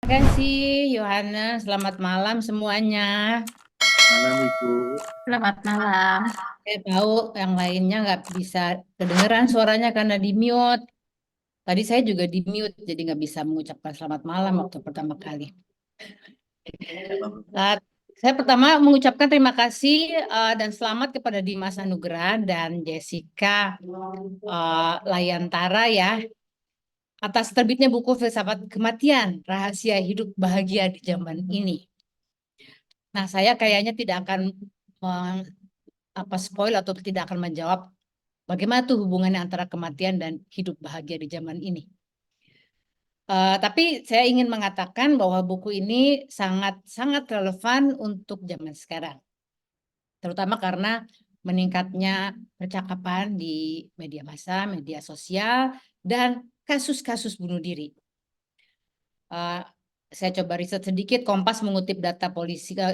Terima kasih Yohana, selamat malam semuanya. Malam Ibu. Selamat malam. Saya tahu yang lainnya nggak bisa kedengeran suaranya karena di mute. Tadi saya juga di mute, jadi nggak bisa mengucapkan selamat malam waktu pertama kali. Uh, saya pertama mengucapkan terima kasih dan selamat kepada Dimas Anugrah dan Jessica Layantara ya atas terbitnya buku Filsafat Kematian, Rahasia Hidup Bahagia di Zaman Ini. Nah, saya kayaknya tidak akan spoil atau tidak akan menjawab bagaimana tuh hubungannya antara kematian dan hidup bahagia di zaman ini. Tapi saya ingin mengatakan bahwa buku ini sangat relevan untuk zaman sekarang, terutama karena meningkatnya percakapan di media massa, media sosial, dan kasus-kasus bunuh diri. Saya coba riset sedikit, Kompas mengutip data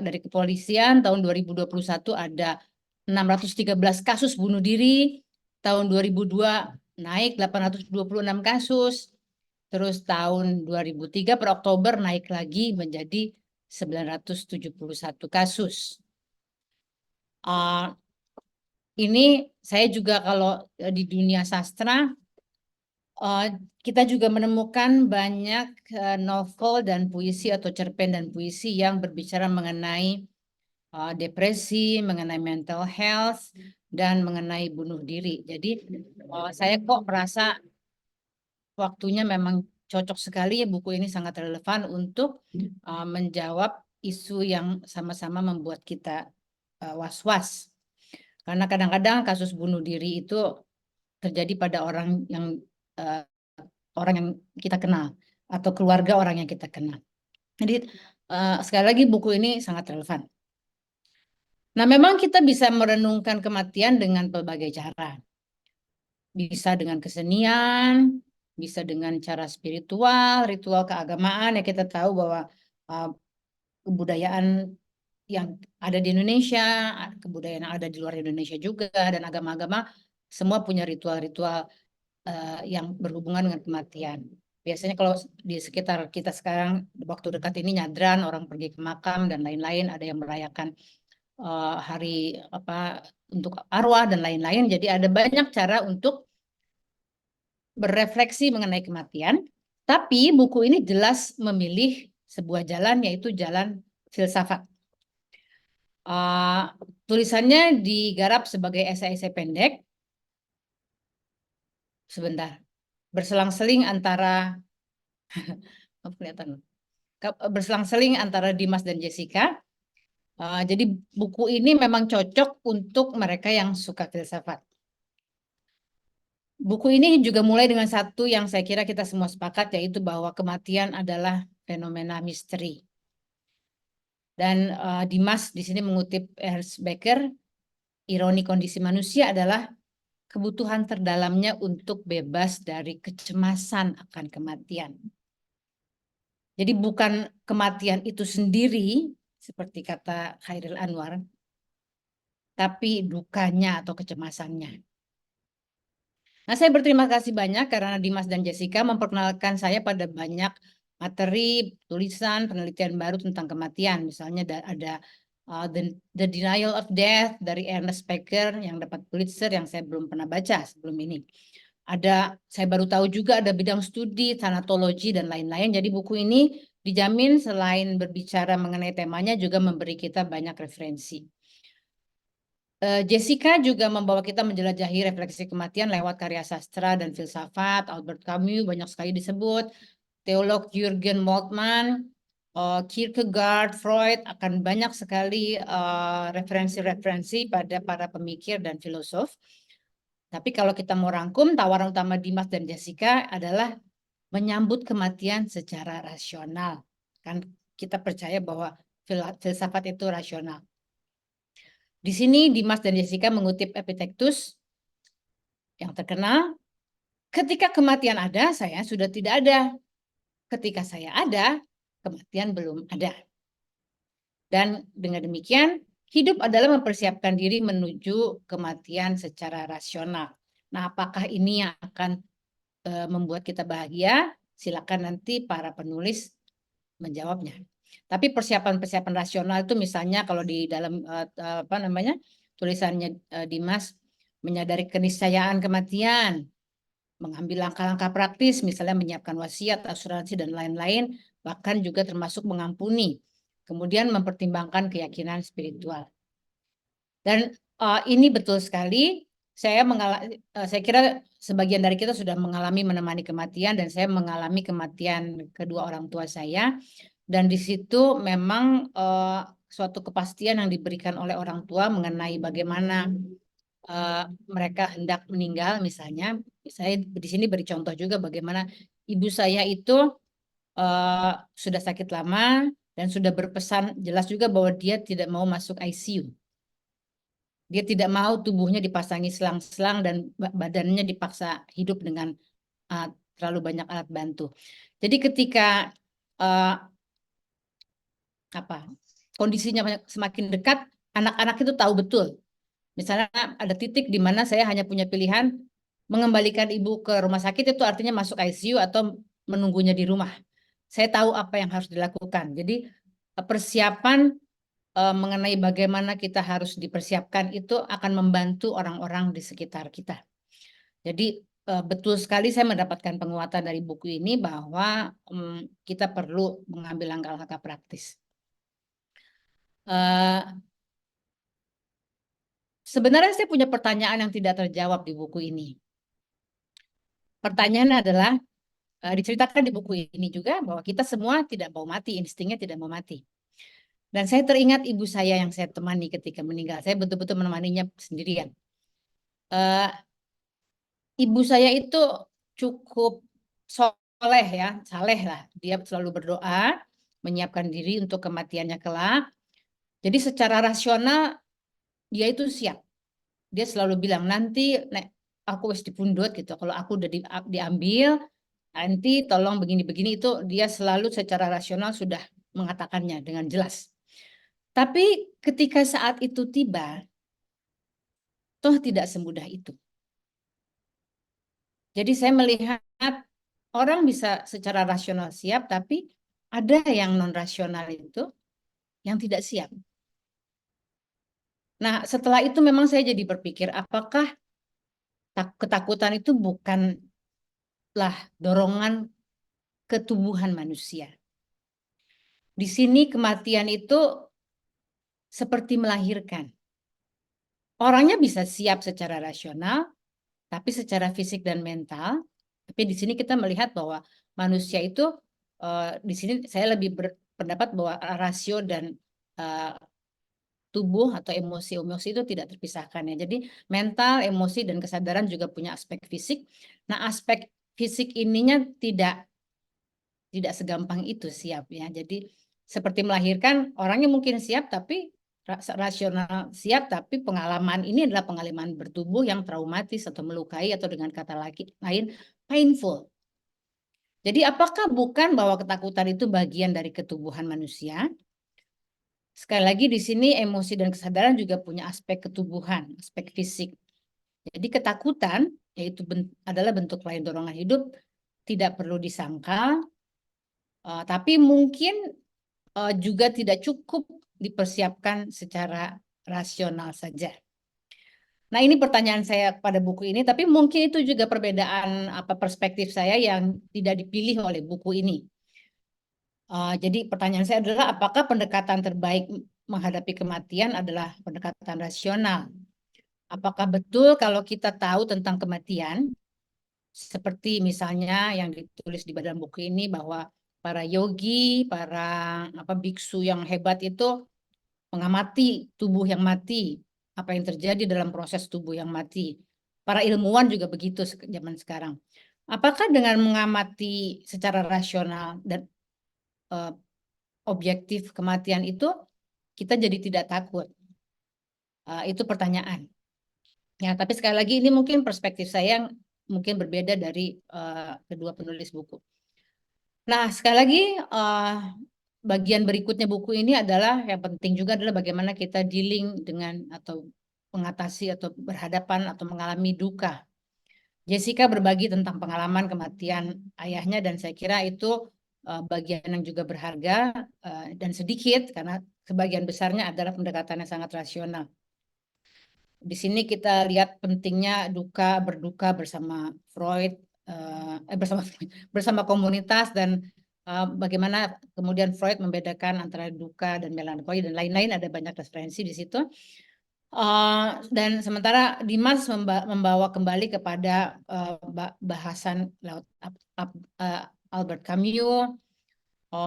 dari kepolisian tahun 2021 ada 613 kasus bunuh diri, tahun 2002 naik 826 kasus, terus tahun 2003 per Oktober naik lagi menjadi 971 kasus. Ini saya juga kalau di dunia sastra, kita juga menemukan banyak novel dan puisi atau cerpen dan puisi yang berbicara mengenai depresi, mengenai mental health, dan mengenai bunuh diri. Jadi saya kok merasa waktunya memang cocok sekali ya, buku ini sangat relevan untuk menjawab isu yang sama-sama membuat kita was-was. Karena kadang-kadang kasus bunuh diri itu terjadi pada uh, orang yang kita kenal atau keluarga orang yang kita kenal. Jadi sekali lagi buku ini sangat relevan. Nah, memang kita bisa merenungkan kematian dengan berbagai cara. Bisa dengan kesenian, bisa dengan cara spiritual, ritual keagamaan. Ya kita tahu bahwa uh, kebudayaan yang ada di Indonesia, kebudayaan yang ada di luar Indonesia juga, dan agama-agama semua punya ritual-ritual yang berhubungan dengan kematian. Biasanya kalau di sekitar kita sekarang, waktu dekat ini nyadran, orang pergi ke makam dan lain-lain, ada yang merayakan hari apa untuk arwah dan lain-lain. Jadi ada banyak cara untuk berefleksi mengenai kematian. Tapi buku ini jelas memilih sebuah jalan, yaitu jalan filsafat. Tulisannya digarap sebagai esai-esai pendek. Sebentar, berselang-seling antara kelihatan berselang-seling antara Dimas dan Jessica. Jadi buku ini memang cocok untuk mereka yang suka filsafat. Buku ini juga mulai dengan satu yang saya kira kita semua sepakat, yaitu bahwa kematian adalah fenomena misteri. Dan Dimas di sini mengutip Ernst Becker, ironi kondisi manusia adalah kebutuhan terdalamnya untuk bebas dari kecemasan akan kematian. Jadi bukan kematian itu sendiri, seperti kata Khairil Anwar, tapi dukanya atau kecemasannya. Nah, saya berterima kasih banyak karena Dimas dan Jessica memperkenalkan saya pada banyak materi, tulisan, penelitian baru tentang kematian. Misalnya ada The Denial of Death dari Ernest Becker yang dapat Pulitzer yang saya belum pernah baca sebelum ini. Saya baru tahu juga ada bidang studi, thanatologi, dan lain-lain. Jadi buku ini dijamin selain berbicara mengenai temanya juga memberi kita banyak referensi. Jessica juga membawa kita menjelajahi refleksi kematian lewat karya sastra dan filsafat. Albert Camus banyak sekali disebut, teolog Jürgen Moltmann, Kierkegaard, Freud, akan banyak sekali referensi-referensi pada para pemikir dan filosof. Tapi kalau kita mau rangkum, tawaran utama Dimas dan Jessica adalah menyambut kematian secara rasional. Kan kita percaya bahwa filsafat itu rasional. Di sini Dimas dan Jessica mengutip Epictetus yang terkenal, ketika kematian ada, saya sudah tidak ada. Ketika saya ada, kematian belum ada. Dan dengan demikian, hidup adalah mempersiapkan diri menuju kematian secara rasional. Nah, apakah ini yang akan membuat kita bahagia? Silakan nanti para penulis menjawabnya. Tapi persiapan-persiapan rasional itu misalnya kalau di dalam tulisannya Dimas, menyadari keniscayaan kematian, mengambil langkah-langkah praktis, misalnya menyiapkan wasiat, asuransi, dan lain-lain, bahkan juga termasuk mengampuni. Kemudian mempertimbangkan keyakinan spiritual. Dan ini betul sekali, saya kira sebagian dari kita sudah mengalami menemani kematian, dan saya mengalami kematian kedua orang tua saya. Dan di situ memang suatu kepastian yang diberikan oleh orang tua mengenai bagaimana mereka hendak meninggal, misalnya. Saya di sini beri contoh juga bagaimana ibu saya itu sudah sakit lama dan sudah berpesan jelas juga bahwa dia tidak mau masuk ICU. Dia tidak mau tubuhnya dipasangi selang-selang dan badannya dipaksa hidup dengan terlalu banyak alat bantu. Jadi ketika kondisinya semakin dekat, anak-anak itu tahu betul. Misalnya ada titik di mana saya hanya punya pilihan mengembalikan ibu ke rumah sakit, itu artinya masuk ICU atau menunggunya di rumah. Saya tahu apa yang harus dilakukan. Jadi persiapan mengenai bagaimana kita harus dipersiapkan itu akan membantu orang-orang di sekitar kita. Jadi betul sekali saya mendapatkan penguatan dari buku ini bahwa kita perlu mengambil langkah-langkah praktis. Sebenarnya saya punya pertanyaan yang tidak terjawab di buku ini. Pertanyaannya adalah, diceritakan di buku ini juga bahwa kita semua tidak mau mati, instingnya tidak mau mati. Dan saya teringat ibu saya yang saya temani ketika meninggal. Saya betul-betul menemaninya sendirian. Ibu saya itu cukup soleh ya, saleh lah. Dia selalu berdoa, menyiapkan diri untuk kematiannya kelak. Jadi secara rasional dia itu siap. Dia selalu bilang, nanti nek aku wis dipundhut gitu. Kalau aku udah diambil, nanti tolong begini-begini, itu dia selalu secara rasional sudah mengatakannya dengan jelas. Tapi ketika saat itu tiba, toh tidak semudah itu. Jadi saya melihat orang bisa secara rasional siap, tapi ada yang non-rasional itu yang tidak siap. Nah, setelah itu memang saya jadi berpikir, apakah ketakutan itu bukanlah dorongan ketubuhan manusia. Di sini kematian itu seperti melahirkan. Orangnya bisa siap secara rasional, tapi secara fisik dan mental. Tapi di sini kita melihat bahwa manusia itu, di sini saya lebih berpendapat bahwa rasio dan tubuh atau emosi itu tidak terpisahkan ya. Jadi mental, emosi, dan kesadaran juga punya aspek fisik. Nah, aspek fisik ininya tidak segampang itu siap ya. Jadi seperti melahirkan, orangnya mungkin siap tapi rasional siap, tapi pengalaman ini adalah pengalaman bertubuh yang traumatis atau melukai, atau dengan kata lain painful. Jadi apakah bukan bahwa ketakutan itu bagian dari ketubuhan manusia? Sekali lagi di sini emosi dan kesadaran juga punya aspek ketubuhan, aspek fisik. Jadi ketakutan yaitu adalah bentuk lain dorongan hidup, tidak perlu disangkal, tapi mungkin juga tidak cukup dipersiapkan secara rasional saja. Nah, ini pertanyaan saya pada buku ini, tapi mungkin itu juga perbedaan perspektif saya yang tidak dipilih oleh buku ini. Jadi pertanyaan saya adalah, apakah pendekatan terbaik menghadapi kematian adalah pendekatan rasional? Apakah betul kalau kita tahu tentang kematian, seperti misalnya yang ditulis di dalam buku ini, bahwa para yogi, para biksu yang hebat itu mengamati tubuh yang mati, apa yang terjadi dalam proses tubuh yang mati. Para ilmuwan juga begitu zaman sekarang. Apakah dengan mengamati secara rasional dan objektif kematian itu, kita jadi tidak takut? Itu pertanyaan. Ya, tapi sekali lagi ini mungkin perspektif saya yang mungkin berbeda dari kedua penulis buku. Nah, sekali lagi bagian berikutnya buku ini adalah yang penting juga adalah bagaimana kita dealing dengan atau mengatasi atau berhadapan atau mengalami duka. Jessica berbagi tentang pengalaman kematian ayahnya, dan saya kira itu bagian yang juga berharga dan sedikit karena sebagian besarnya adalah pendekatan yang sangat rasional. Di sini kita lihat pentingnya berduka bersama Freud, bersama komunitas dan bagaimana kemudian Freud membedakan antara duka dan melankoli dan lain-lain, ada banyak referensi di situ. Dan sementara Dimas membawa kembali kepada bahasan lewat Albert Camus,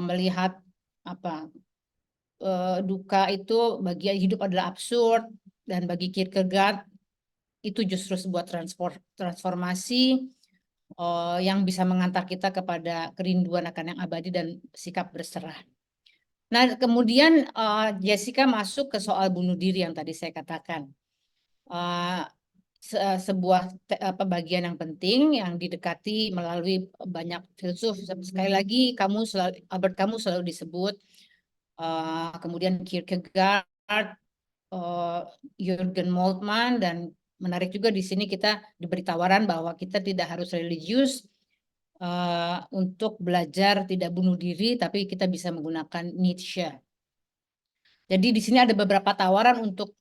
melihat duka itu bagi hidup adalah absurd, dan bagi Kierkegaard itu justru sebuah transformasi yang bisa mengantar kita kepada kerinduan akan yang abadi dan sikap berserah. Nah, kemudian Jessica masuk ke soal bunuh diri yang tadi saya katakan. Sebuah bagian yang penting yang didekati melalui banyak filsuf. Sekali lagi Albert Camus selalu disebut, kemudian Kierkegaard, Jürgen Moltmann, dan menarik juga di sini kita diberi tawaran bahwa kita tidak harus religius untuk belajar tidak bunuh diri, tapi kita bisa menggunakan Nietzsche. Jadi di sini ada beberapa tawaran untuk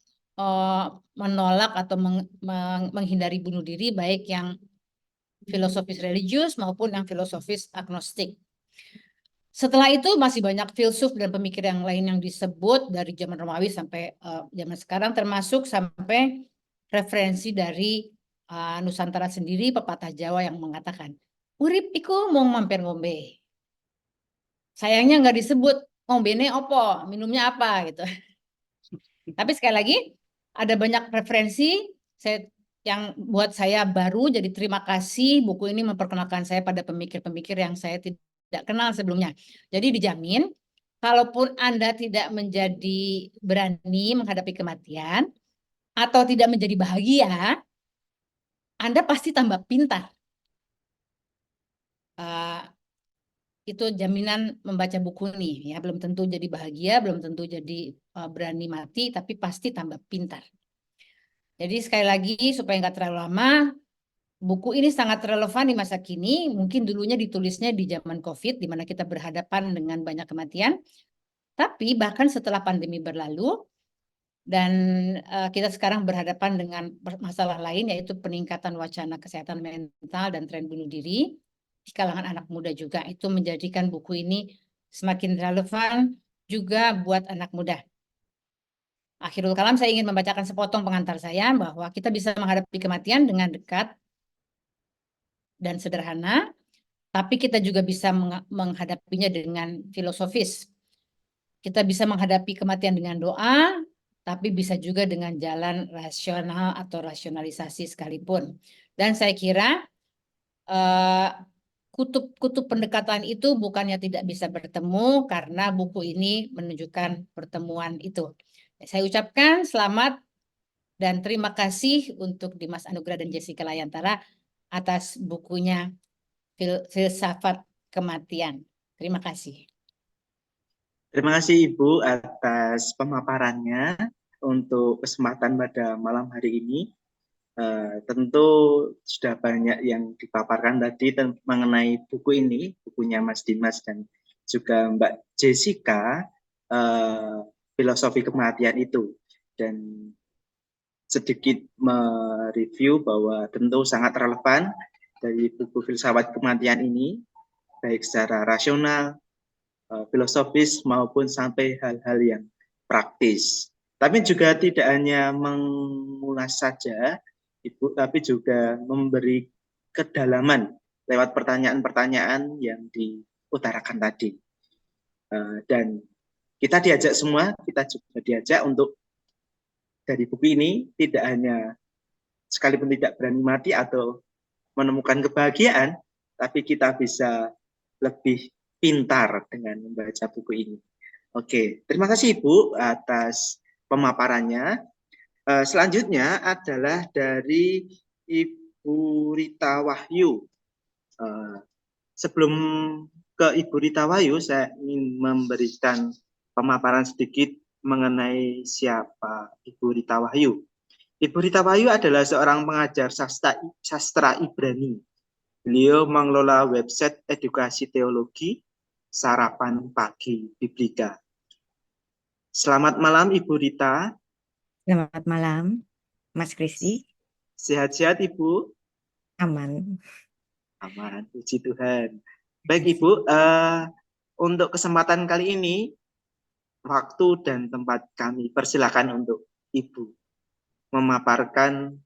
menolak atau menghindari bunuh diri, baik yang filosofis religius maupun yang filosofis agnostik. Setelah itu masih banyak filsuf dan pemikir yang lain yang disebut dari zaman Romawi sampai zaman sekarang, termasuk sampai referensi dari Nusantara sendiri, pepatah Jawa yang mengatakan, urip iku mung mampir ngombe. Sayangnya nggak disebut ngombene opo, minumnya apa gitu. Tapi sekali lagi ada banyak referensi yang buat saya baru, jadi terima kasih buku ini memperkenalkan saya pada pemikir-pemikir yang saya tidak kenal sebelumnya. Jadi dijamin, kalaupun Anda tidak menjadi berani menghadapi kematian atau tidak menjadi bahagia, Anda pasti tambah pintar. Itu jaminan membaca buku ini, ya. Belum tentu jadi bahagia, belum tentu jadi berani mati, tapi pasti tambah pintar. Jadi sekali lagi supaya nggak terlalu lama, buku ini sangat relevan di masa kini. Mungkin dulunya ditulisnya di zaman COVID, di mana kita berhadapan dengan banyak kematian. Tapi bahkan setelah pandemi berlalu, dan kita sekarang berhadapan dengan masalah lain, yaitu peningkatan wacana kesehatan mental dan tren bunuh diri di kalangan anak muda juga. Itu menjadikan buku ini semakin relevan juga buat anak muda. Akhirul kalam, saya ingin membacakan sepotong pengantar saya bahwa kita bisa menghadapi kematian dengan dekat dan sederhana, tapi kita juga bisa menghadapinya dengan filosofis. Kita bisa menghadapi kematian dengan doa, tapi bisa juga dengan jalan rasional atau rasionalisasi sekalipun. Dan saya kira kutub pendekatan itu bukannya tidak bisa bertemu, karena buku ini menunjukkan pertemuan itu. Saya ucapkan selamat dan terima kasih untuk Dimas Anugrah dan Jessica Layantara atas bukunya Filsafat Kematian. Terima kasih. Terima kasih Ibu atas pemaparannya untuk kesempatan pada malam hari ini. Tentu sudah banyak yang dipaparkan tadi mengenai buku ini, bukunya Mas Dimas dan juga Mbak Jessica, Filosofi Kematian itu. Dan sedikit mereview bahwa tentu sangat relevan dari buku Filsafat Kematian ini, baik secara rasional, filosofis maupun sampai hal-hal yang praktis. Tapi juga tidak hanya mengulas saja, Ibu, tapi juga memberi kedalaman lewat pertanyaan-pertanyaan yang diutarakan tadi. Dan kita diajak semua, kita juga diajak untuk dari buku ini tidak hanya sekalipun tidak berani mati atau menemukan kebahagiaan, tapi kita bisa lebih pintar dengan membaca buku ini. Oke, terima kasih Ibu atas pemaparannya. Selanjutnya adalah dari Ibu Rita Wahyu. Sebelum ke Ibu Rita Wahyu, saya ingin memberikan pemaparan sedikit mengenai siapa Ibu Rita Wahyu. Ibu Rita Wahyu adalah seorang pengajar sastra Ibrani. Beliau mengelola website edukasi teologi sarapan pagi Biblika. Selamat malam Ibu Rita. Selamat malam, Mas Kristi. Sehat-sehat Ibu? Aman. Aman, puji Tuhan. Baik Ibu, untuk kesempatan kali ini, waktu dan tempat kami persilakan untuk Ibu memaparkan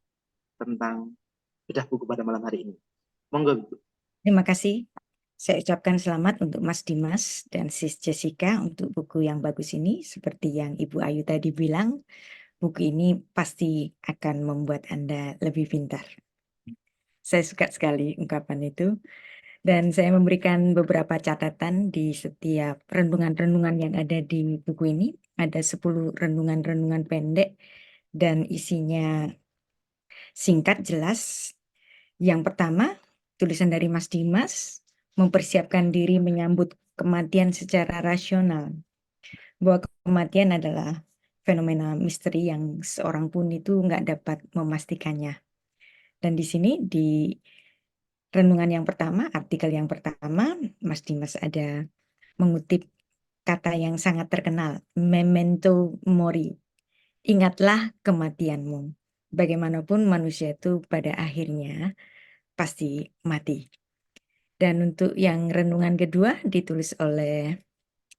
tentang bedah buku pada malam hari ini. Monggo Ibu. Terima kasih. Saya ucapkan selamat untuk Mas Dimas dan Sis Jessica untuk buku yang bagus ini. Seperti yang Ibu Ayu tadi bilang, buku ini pasti akan membuat Anda lebih pintar. Saya suka sekali ungkapan itu. Dan saya memberikan beberapa catatan di setiap renungan-renungan yang ada di buku ini. Ada 10 renungan-renungan pendek dan isinya singkat, jelas. Yang pertama, tulisan dari Mas Dimas, mempersiapkan diri menyambut kematian secara rasional. Bahwa kematian adalah fenomena misteri yang seorang pun itu nggak dapat memastikannya. Dan di sini di renungan yang pertama, artikel yang pertama, Mas Dimas ada mengutip kata yang sangat terkenal, memento mori. Ingatlah kematianmu. Bagaimanapun manusia itu pada akhirnya pasti mati. Dan untuk yang renungan kedua ditulis oleh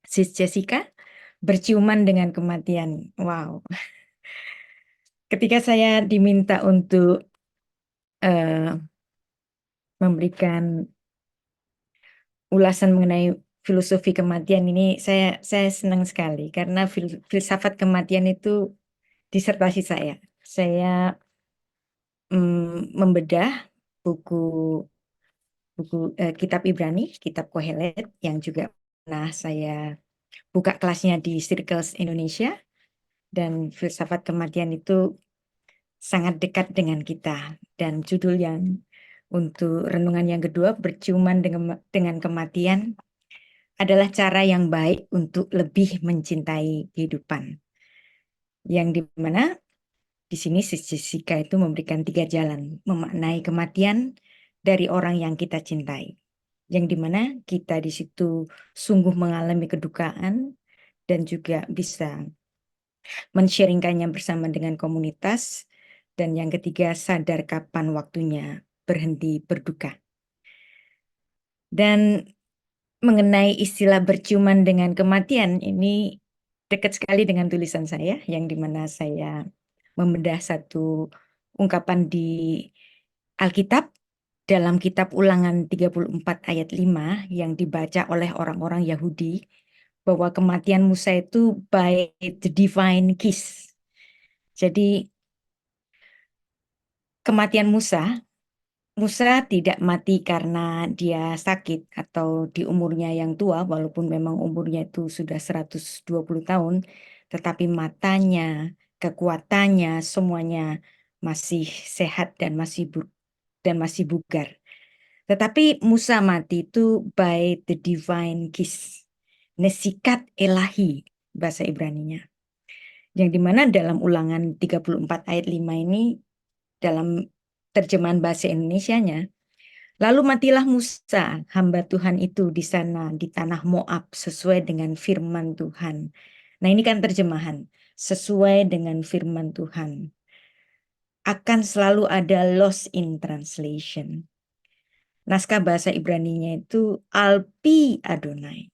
Sis Jessica, berciuman dengan kematian. Wow. Ketika saya diminta untuk memberikan ulasan mengenai filosofi kematian ini, saya senang sekali karena filsafat kematian itu disertasi saya. Saya membedah buku kitab Ibrani, kitab Kohelet yang juga pernah saya buka kelasnya di Circles Indonesia, dan filsafat kematian itu sangat dekat dengan kita. Dan judul yang untuk renungan yang kedua, berciuman dengan kematian, adalah cara yang baik untuk lebih mencintai kehidupan. Yang dimana di sini Sis Jessica itu memberikan 3 jalan memaknai kematian dari orang yang kita cintai. Yang dimana kita di situ sungguh mengalami kedukaan dan juga bisa men-sharingkannya bersama dengan komunitas. Dan yang ketiga, sadar kapan waktunya berhenti berduka. Dan mengenai istilah berciuman dengan kematian, ini dekat sekali dengan tulisan saya, yang dimana saya membedah satu ungkapan di Alkitab dalam kitab Ulangan 34 ayat 5 yang dibaca oleh orang-orang Yahudi, bahwa kematian Musa itu by the divine kiss. Jadi kematian Musa tidak mati karena dia sakit atau di umurnya yang tua, walaupun memang umurnya itu sudah 120 tahun, tetapi matanya, kekuatannya, semuanya masih sehat dan masih bugar. Tetapi Musa mati itu by the divine kiss, nesikat ilahi bahasa Ibraninya. Yang dimana dalam Ulangan 34 ayat 5 ini, dalam terjemahan bahasa Indonesianya, lalu matilah Musa, hamba Tuhan itu di sana di tanah Moab sesuai dengan firman Tuhan. Nah, ini kan terjemahan, sesuai dengan firman Tuhan. Akan selalu ada loss in translation. Naskah bahasa Ibraninya itu Alpi Adonai.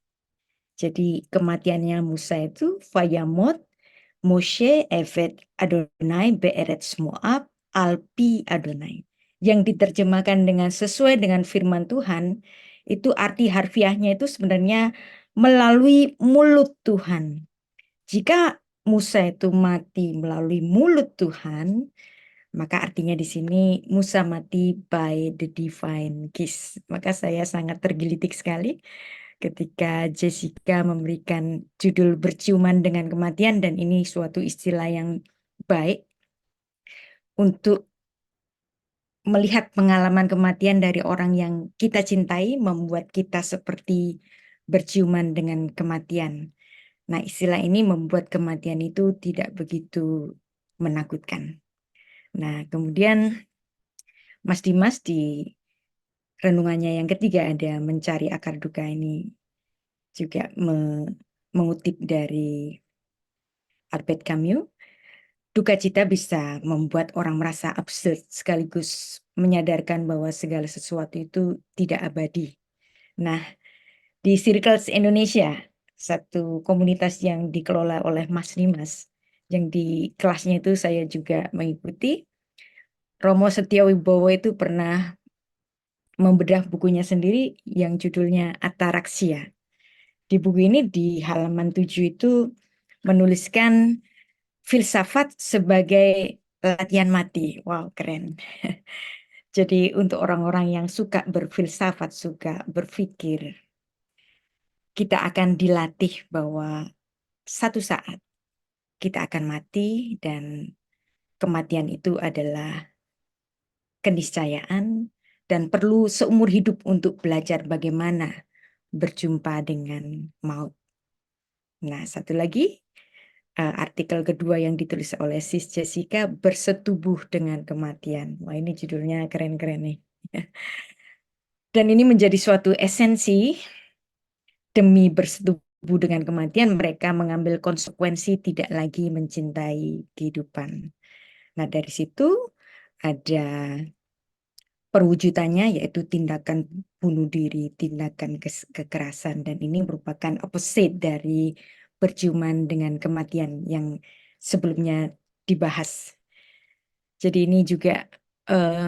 Jadi kematiannya Musa itu Vayamot Moshe Evet Adonai Be'eretz Moab Alpi Adonai. Yang diterjemahkan dengan sesuai dengan firman Tuhan, itu arti harfiahnya itu sebenarnya melalui mulut Tuhan. Jika Musa itu mati melalui mulut Tuhan, maka artinya di sini Musa mati by the divine kiss. Maka saya sangat tergelitik sekali ketika Jessica memberikan judul berciuman dengan kematian, dan ini suatu istilah yang baik untuk melihat pengalaman kematian dari orang yang kita cintai, membuat kita seperti berciuman dengan kematian. Nah, istilah ini membuat kematian itu tidak begitu menakutkan. Nah, kemudian Mas Dimas di renungannya yang ketiga ada mencari akar duka ini. juga mengutip dari Albert Camus, duka cita bisa membuat orang merasa absurd sekaligus menyadarkan bahwa segala sesuatu itu tidak abadi. Nah, di Circles Indonesia, satu komunitas yang dikelola oleh Mas Dimas, yang di kelasnya itu saya juga mengikuti, Romo Setiawibowo itu pernah membedah bukunya sendiri yang judulnya Ataraksia. Di buku ini di halaman 7 itu menuliskan filsafat sebagai latihan mati. Wow, keren. Jadi untuk orang-orang yang suka berfilsafat, suka berpikir, kita akan dilatih bahwa satu saat kita akan mati dan kematian itu adalah keniscayaan dan perlu seumur hidup untuk belajar bagaimana berjumpa dengan maut. Nah, satu lagi artikel kedua yang ditulis oleh Sis Jessica, bersetubuh dengan kematian. Wah, ini judulnya keren-keren nih. Dan ini menjadi suatu esensi. Demi bersetubuh dengan kematian, mereka mengambil konsekuensi tidak lagi mencintai kehidupan. Nah, dari situ ada perwujudannya, yaitu tindakan bunuh diri, tindakan kekerasan, dan ini merupakan opposite dari berciuman dengan kematian yang sebelumnya dibahas. Jadi ini juga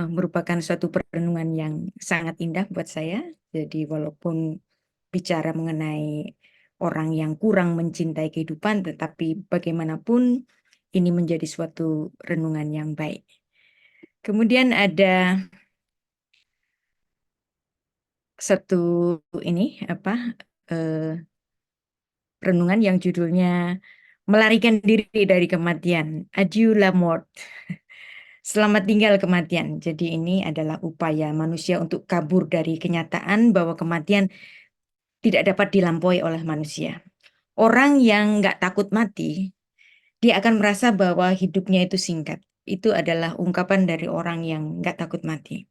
merupakan suatu perenungan yang sangat indah buat saya. Jadi walaupun bicara mengenai orang yang kurang mencintai kehidupan, tetapi bagaimanapun ini menjadi suatu renungan yang baik. Kemudian ada satu renungan yang judulnya melarikan diri dari kematian, Adieu la mort. Selamat tinggal kematian. Jadi ini adalah upaya manusia untuk kabur dari kenyataan bahwa kematian tidak dapat dilampaui oleh manusia. Orang yang nggak takut mati, dia akan merasa bahwa hidupnya itu singkat. Itu adalah ungkapan dari orang yang nggak takut mati.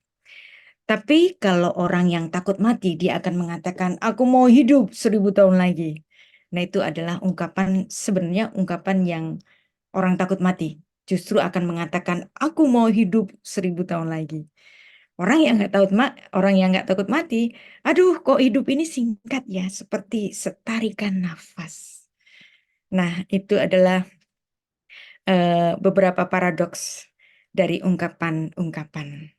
Tapi kalau orang yang takut mati, dia akan mengatakan, aku mau hidup 1000 tahun lagi. Nah, itu adalah sebenarnya ungkapan yang orang takut mati justru akan mengatakan, aku mau hidup 1000 tahun lagi. Orang yang nggak takut mati, aduh kok hidup ini singkat ya, seperti setarikan nafas. Nah, itu adalah beberapa paradoks dari ungkapan-ungkapan.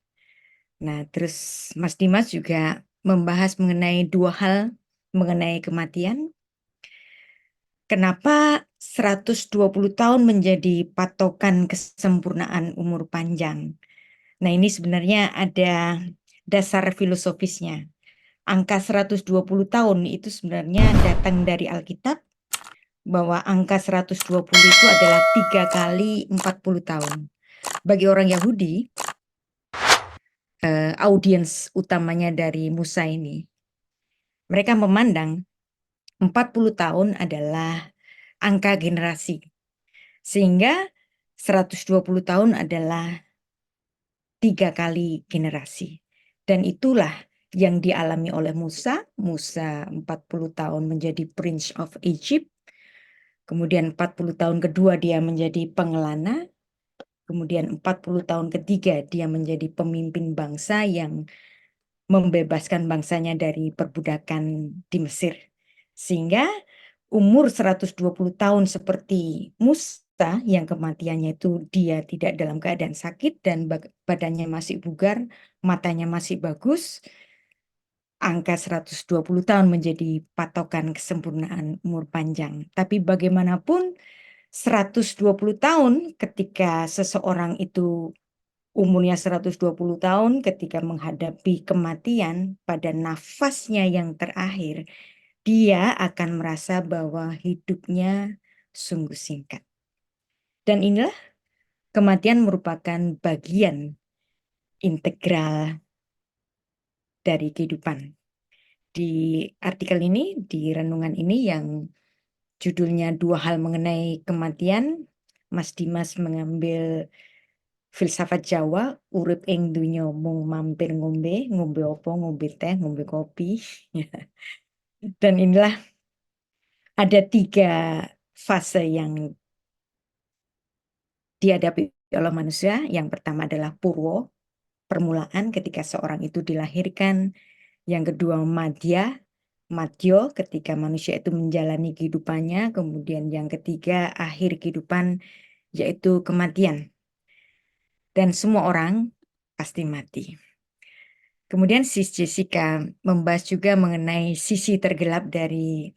Nah, terus Mas Dimas juga membahas mengenai 2 hal mengenai kematian. Kenapa 120 tahun menjadi patokan kesempurnaan umur panjang? Nah, ini sebenarnya ada dasar filosofisnya. Angka 120 tahun itu sebenarnya datang dari Alkitab, bahwa angka 120 itu adalah 3 kali 40 tahun. Bagi orang Yahudi, audiens utamanya dari Musa ini, mereka memandang 40 tahun adalah angka generasi. Sehingga 120 tahun adalah 3 kali generasi. Dan itulah yang dialami oleh Musa. Musa 40 tahun menjadi Prince of Egypt. Kemudian 40 tahun kedua dia menjadi pengelana. Kemudian 40 tahun ketiga dia menjadi pemimpin bangsa yang membebaskan bangsanya dari perbudakan di Mesir. Sehingga umur 120 tahun seperti Musa yang kematiannya itu dia tidak dalam keadaan sakit dan badannya masih bugar, matanya masih bagus, angka 120 tahun menjadi patokan kesempurnaan umur panjang. Tapi bagaimanapun 120 tahun ketika seseorang itu umurnya 120 tahun ketika menghadapi kematian pada nafasnya yang terakhir, dia akan merasa bahwa hidupnya sungguh singkat. Dan inilah kematian merupakan bagian integral dari kehidupan. Di artikel ini, di renungan ini yang judulnya 2 hal mengenai kematian, Mas Dimas mengambil filsafat Jawa, urip ing donya mung mampir ngombe, ngombe opo, ngombe teh, ngombe kopi. Dan inilah Ada 3 fase yang dihadapi oleh manusia. Yang pertama adalah purwo, permulaan ketika seorang itu dilahirkan. Yang kedua madya, madyo ketika manusia itu menjalani kehidupannya. Kemudian yang ketiga akhir kehidupan, yaitu kematian. Dan semua orang pasti mati. Kemudian Sis Jessica membahas juga mengenai sisi tergelap dari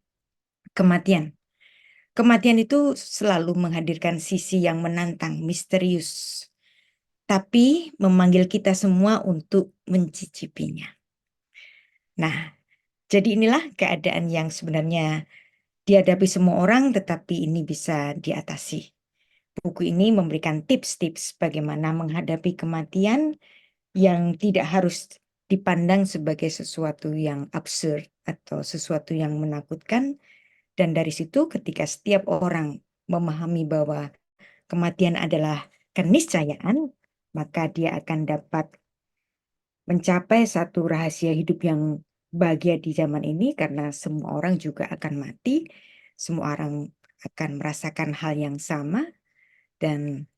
kematian. Kematian itu selalu menghadirkan sisi yang menantang, misterius, tapi memanggil kita semua untuk mencicipinya. Nah, jadi inilah keadaan yang sebenarnya dihadapi semua orang, tetapi ini bisa diatasi. Buku ini memberikan tips-tips bagaimana menghadapi kematian yang tidak harus dipandang sebagai sesuatu yang absurd atau sesuatu yang menakutkan. Dan dari situ ketika setiap orang memahami bahwa kematian adalah keniscayaan, maka dia akan dapat mencapai satu rahasia hidup yang bahagia di zaman ini, karena semua orang juga akan mati, semua orang akan merasakan hal yang sama, dan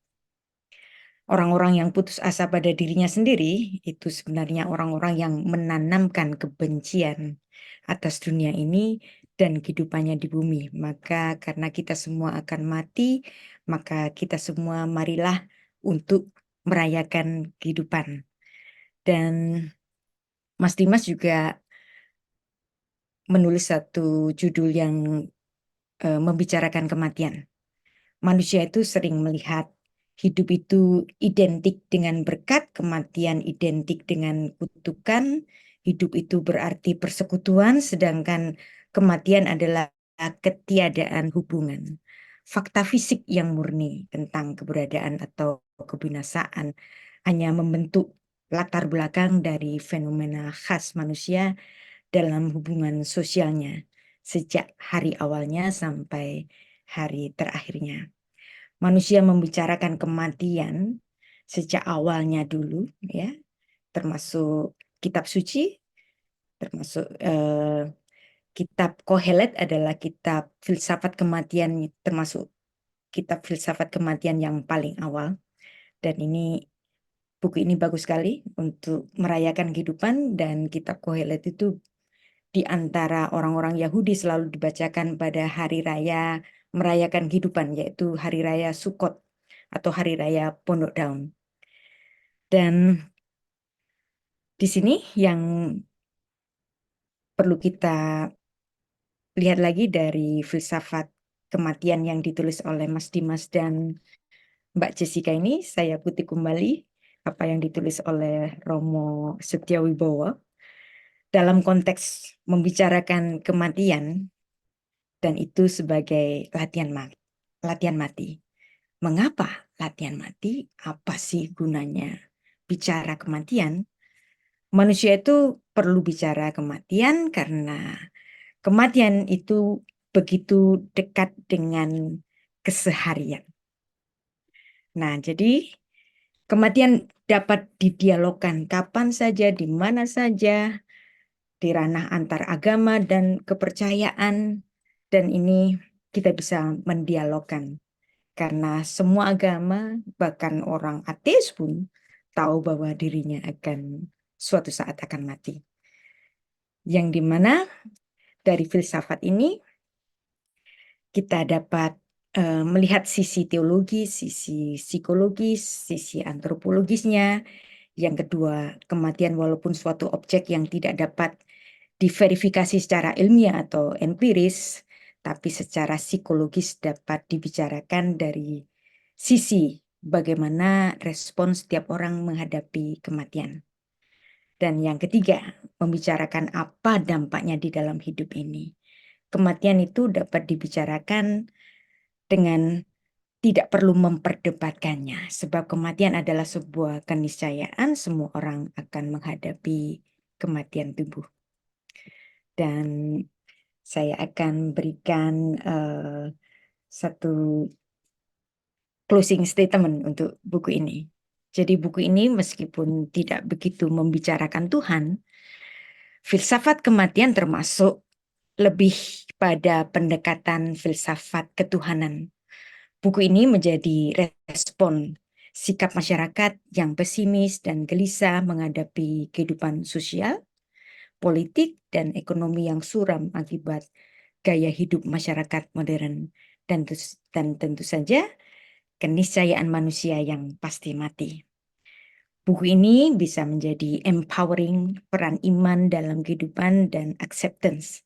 orang-orang yang putus asa pada dirinya sendiri itu sebenarnya orang-orang yang menanamkan kebencian atas dunia ini dan kehidupannya di bumi. Maka karena kita semua akan mati, maka kita semua marilah untuk merayakan kehidupan. Dan Mas Dimas juga menulis satu judul yang membicarakan kematian. Manusia itu sering melihat hidup itu identik dengan berkat, kematian identik dengan kutukan, hidup itu berarti persekutuan, sedangkan kematian adalah ketiadaan hubungan. Fakta fisik yang murni tentang keberadaan atau kebinasaan hanya membentuk latar belakang dari fenomena khas manusia dalam hubungan sosialnya sejak hari awalnya sampai hari terakhirnya. Manusia membicarakan kematian sejak awalnya dulu, ya, termasuk kitab suci, termasuk kitab Kohelet adalah kitab filsafat kematian, termasuk kitab filsafat kematian yang paling awal. Dan buku ini bagus sekali untuk merayakan kehidupan, dan kitab Kohelet itu di antara orang-orang Yahudi selalu dibacakan pada hari raya merayakan kehidupan, yaitu hari raya Sukkot atau hari raya Pondok Daun. Dan di sini yang perlu kita lihat lagi dari filsafat kematian yang ditulis oleh Mas Dimas dan Mbak Jessica ini, saya kutip kembali apa yang ditulis oleh Romo Setiawibowo dalam konteks membicarakan kematian, dan itu sebagai latihan mati. Mengapa latihan mati? Apa sih gunanya bicara kematian? Manusia itu perlu bicara kematian karena kematian itu begitu dekat dengan keseharian. Nah, jadi kematian dapat didialogkan kapan saja, di mana saja, di ranah antar agama dan kepercayaan, dan ini kita bisa mendialogkan karena semua agama, bahkan orang ateis pun tahu bahwa dirinya suatu saat akan mati. Yang dimana dari filsafat ini kita dapat melihat sisi teologis, sisi psikologis, sisi antropologisnya. Yang kedua, kematian walaupun suatu objek yang tidak dapat diverifikasi secara ilmiah atau empiris, tapi secara psikologis dapat dibicarakan dari sisi bagaimana respon setiap orang menghadapi kematian. Dan yang ketiga, membicarakan apa dampaknya di dalam hidup ini. Kematian itu dapat dibicarakan dengan tidak perlu memperdebatkannya, sebab kematian adalah sebuah keniscayaan, semua orang akan menghadapi kematian tubuh. Dan saya akan berikan satu closing statement untuk buku ini. Jadi buku ini meskipun tidak begitu membicarakan Tuhan, filsafat kematian termasuk lebih pada pendekatan filsafat ketuhanan. Buku ini menjadi respon sikap masyarakat yang pesimis dan gelisah menghadapi kehidupan sosial, politik, dan ekonomi yang suram akibat gaya hidup masyarakat modern dan tentu saja keniscayaan manusia yang pasti mati. Buku ini bisa menjadi empowering peran iman dalam kehidupan dan acceptance.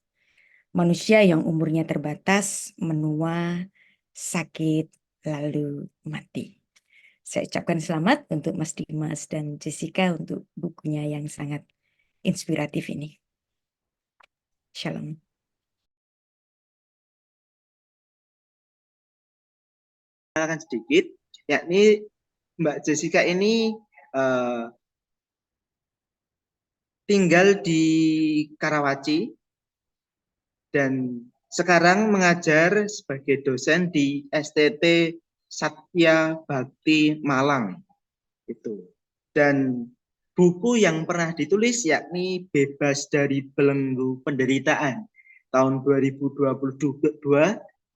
Manusia yang umurnya terbatas, menua, sakit, lalu mati. Saya ucapkan selamat untuk Mas Dimas dan Jessica untuk bukunya yang sangat inspiratif ini. Shalom. Akan sedikit, yakni Mbak Jessica ini tinggal di Karawaci dan sekarang mengajar sebagai dosen di STT Satya Bhakti Malang itu. Dan buku yang pernah ditulis yakni Bebas dari Belenggu Penderitaan tahun 2022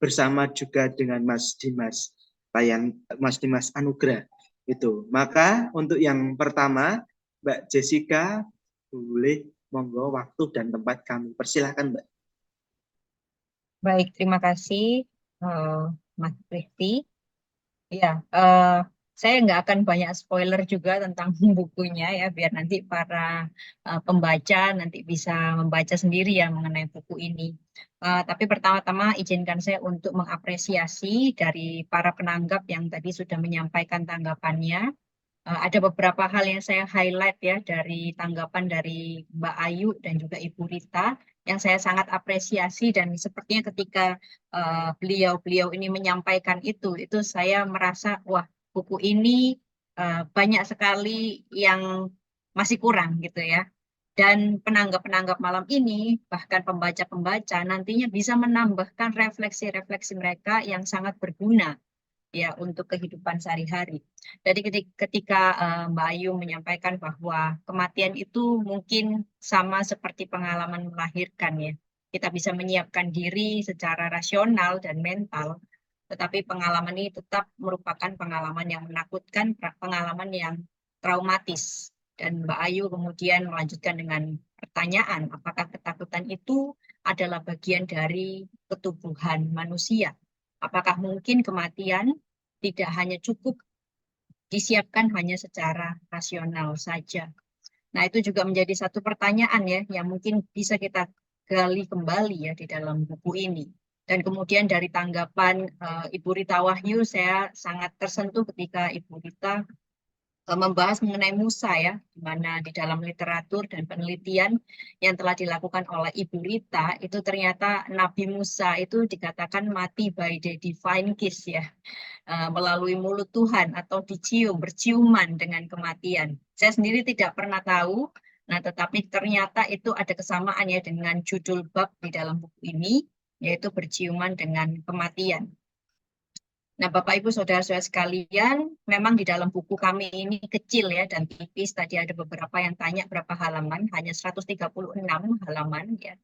bersama juga dengan Mas Dimas Anugrah itu. Maka untuk yang pertama Mbak Jessica boleh monggo waktu dan tempat kami persilahkan Mbak. Baik, terima kasih Mas Rifty. Ya, saya nggak akan banyak spoiler juga tentang bukunya ya, biar nanti para pembaca nanti bisa membaca sendiri ya mengenai buku ini. Tapi pertama-tama izinkan saya untuk mengapresiasi dari para penanggap yang tadi sudah menyampaikan tanggapannya. Ada beberapa hal yang saya highlight ya dari tanggapan dari Mbak Ayu dan juga Ibu Rita yang saya sangat apresiasi, dan sepertinya ketika beliau-beliau ini menyampaikan itu saya merasa wah, buku ini banyak sekali yang masih kurang gitu ya. Dan penanggap-penanggap malam ini, bahkan pembaca-pembaca nantinya bisa menambahkan refleksi-refleksi mereka yang sangat berguna ya untuk kehidupan sehari-hari. Jadi ketika Mbak Ayu menyampaikan bahwa kematian itu mungkin sama seperti pengalaman melahirkan ya. Kita bisa menyiapkan diri secara rasional dan mental, tetapi pengalaman ini tetap merupakan pengalaman yang menakutkan, pengalaman yang traumatis. Dan Mbak Ayu kemudian melanjutkan dengan pertanyaan, apakah ketakutan itu adalah bagian dari ketubuhan manusia? Apakah mungkin kematian tidak hanya cukup disiapkan hanya secara rasional saja? Nah, itu juga menjadi satu pertanyaan ya, yang mungkin bisa kita gali kembali ya di dalam buku ini. Dan kemudian dari tanggapan Ibu Rita Wahyu, saya sangat tersentuh ketika Ibu Rita membahas mengenai Musa ya, di mana di dalam literatur dan penelitian yang telah dilakukan oleh Ibu Rita, itu ternyata Nabi Musa itu dikatakan mati by the divine kiss ya, melalui mulut Tuhan atau berciuman dengan kematian. Saya sendiri tidak pernah tahu, nah tetapi ternyata itu ada kesamaan ya dengan judul bab di dalam buku ini, yaitu berciuman dengan kematian. Nah, Bapak Ibu Saudara-saudara sekalian, memang di dalam buku kami ini kecil ya dan tipis. Tadi ada beberapa yang tanya berapa halaman, hanya 136 halaman ya.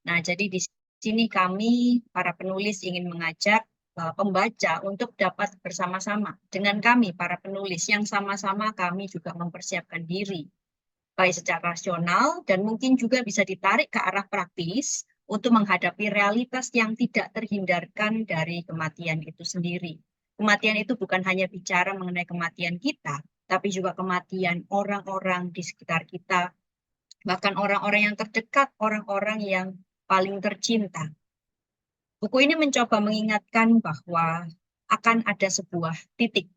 Nah, jadi di sini kami para penulis ingin mengajak pembaca untuk dapat bersama-sama dengan kami para penulis yang sama-sama kami juga mempersiapkan diri baik secara rasional dan mungkin juga bisa ditarik ke arah praktis untuk menghadapi realitas yang tidak terhindarkan dari kematian itu sendiri. Kematian itu bukan hanya bicara mengenai kematian kita, tapi juga kematian orang-orang di sekitar kita, bahkan orang-orang yang terdekat, orang-orang yang paling tercinta. Buku ini mencoba mengingatkan bahwa akan ada sebuah titik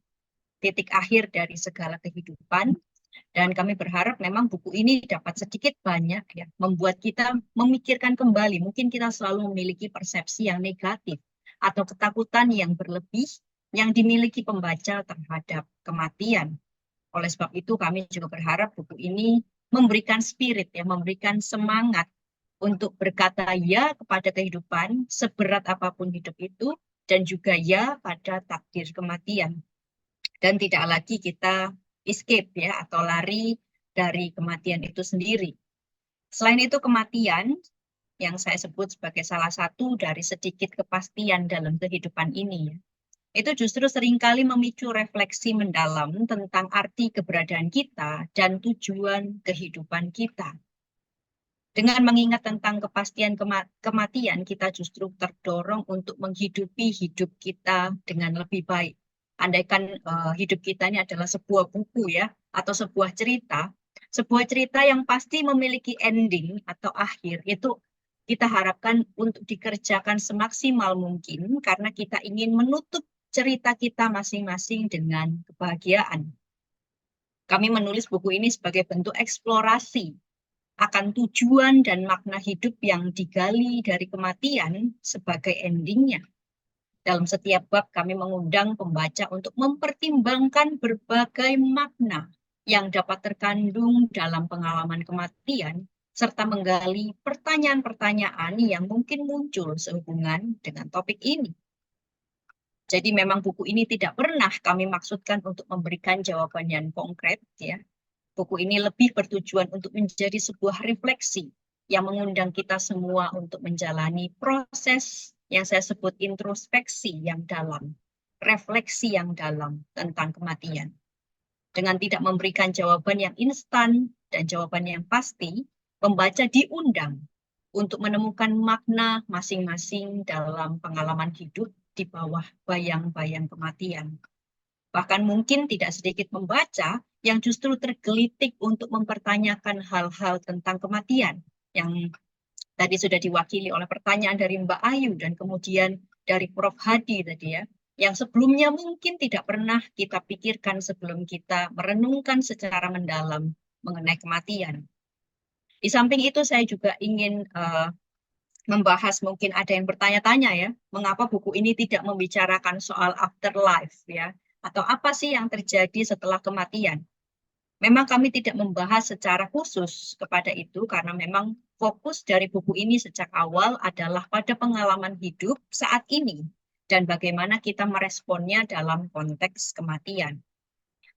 akhir dari segala kehidupan. Dan kami berharap memang buku ini dapat sedikit banyak ya membuat kita memikirkan kembali. Mungkin kita selalu memiliki persepsi yang negatif atau ketakutan yang berlebih yang dimiliki pembaca terhadap kematian. Oleh sebab itu kami juga berharap buku ini memberikan spirit ya, memberikan semangat untuk berkata ya kepada kehidupan seberat apapun hidup itu, dan juga ya pada takdir kematian. Dan tidak lagi kita escape ya atau lari dari kematian itu sendiri. Selain itu kematian yang saya sebut sebagai salah satu dari sedikit kepastian dalam kehidupan ini, ya, itu justru seringkali memicu refleksi mendalam tentang arti keberadaan kita dan tujuan kehidupan kita. Dengan mengingat tentang kepastian kematian, kita justru terdorong untuk menghidupi hidup kita dengan lebih baik. Andaikan hidup kita ini adalah sebuah buku ya, atau sebuah cerita yang pasti memiliki ending atau akhir, itu kita harapkan untuk dikerjakan semaksimal mungkin karena kita ingin menutup cerita kita masing-masing dengan kebahagiaan. Kami menulis buku ini sebagai bentuk eksplorasi akan tujuan dan makna hidup yang digali dari kematian sebagai endingnya. Dalam setiap bab kami mengundang pembaca untuk mempertimbangkan berbagai makna yang dapat terkandung dalam pengalaman kematian, serta menggali pertanyaan-pertanyaan yang mungkin muncul sehubungan dengan topik ini. Jadi memang buku ini tidak pernah kami maksudkan untuk memberikan jawaban yang konkret, ya. Buku ini lebih bertujuan untuk menjadi sebuah refleksi yang mengundang kita semua untuk menjalani proses yang saya sebut introspeksi yang dalam, refleksi yang dalam tentang kematian. Dengan tidak memberikan jawaban yang instan dan jawaban yang pasti, pembaca diundang untuk menemukan makna masing-masing dalam pengalaman hidup di bawah bayang-bayang kematian. Bahkan mungkin tidak sedikit pembaca yang justru tergelitik untuk mempertanyakan hal-hal tentang kematian yang tadi sudah diwakili oleh pertanyaan dari Mbak Ayu dan kemudian dari Prof. Hadi tadi, ya, yang sebelumnya mungkin tidak pernah kita pikirkan sebelum kita merenungkan secara mendalam mengenai kematian. Di samping itu saya juga ingin membahas, mungkin ada yang bertanya-tanya ya, mengapa buku ini tidak membicarakan soal afterlife ya, atau apa sih yang terjadi setelah kematian. Memang kami tidak membahas secara khusus kepada itu karena memang fokus dari buku ini sejak awal adalah pada pengalaman hidup saat ini dan bagaimana kita meresponnya dalam konteks kematian.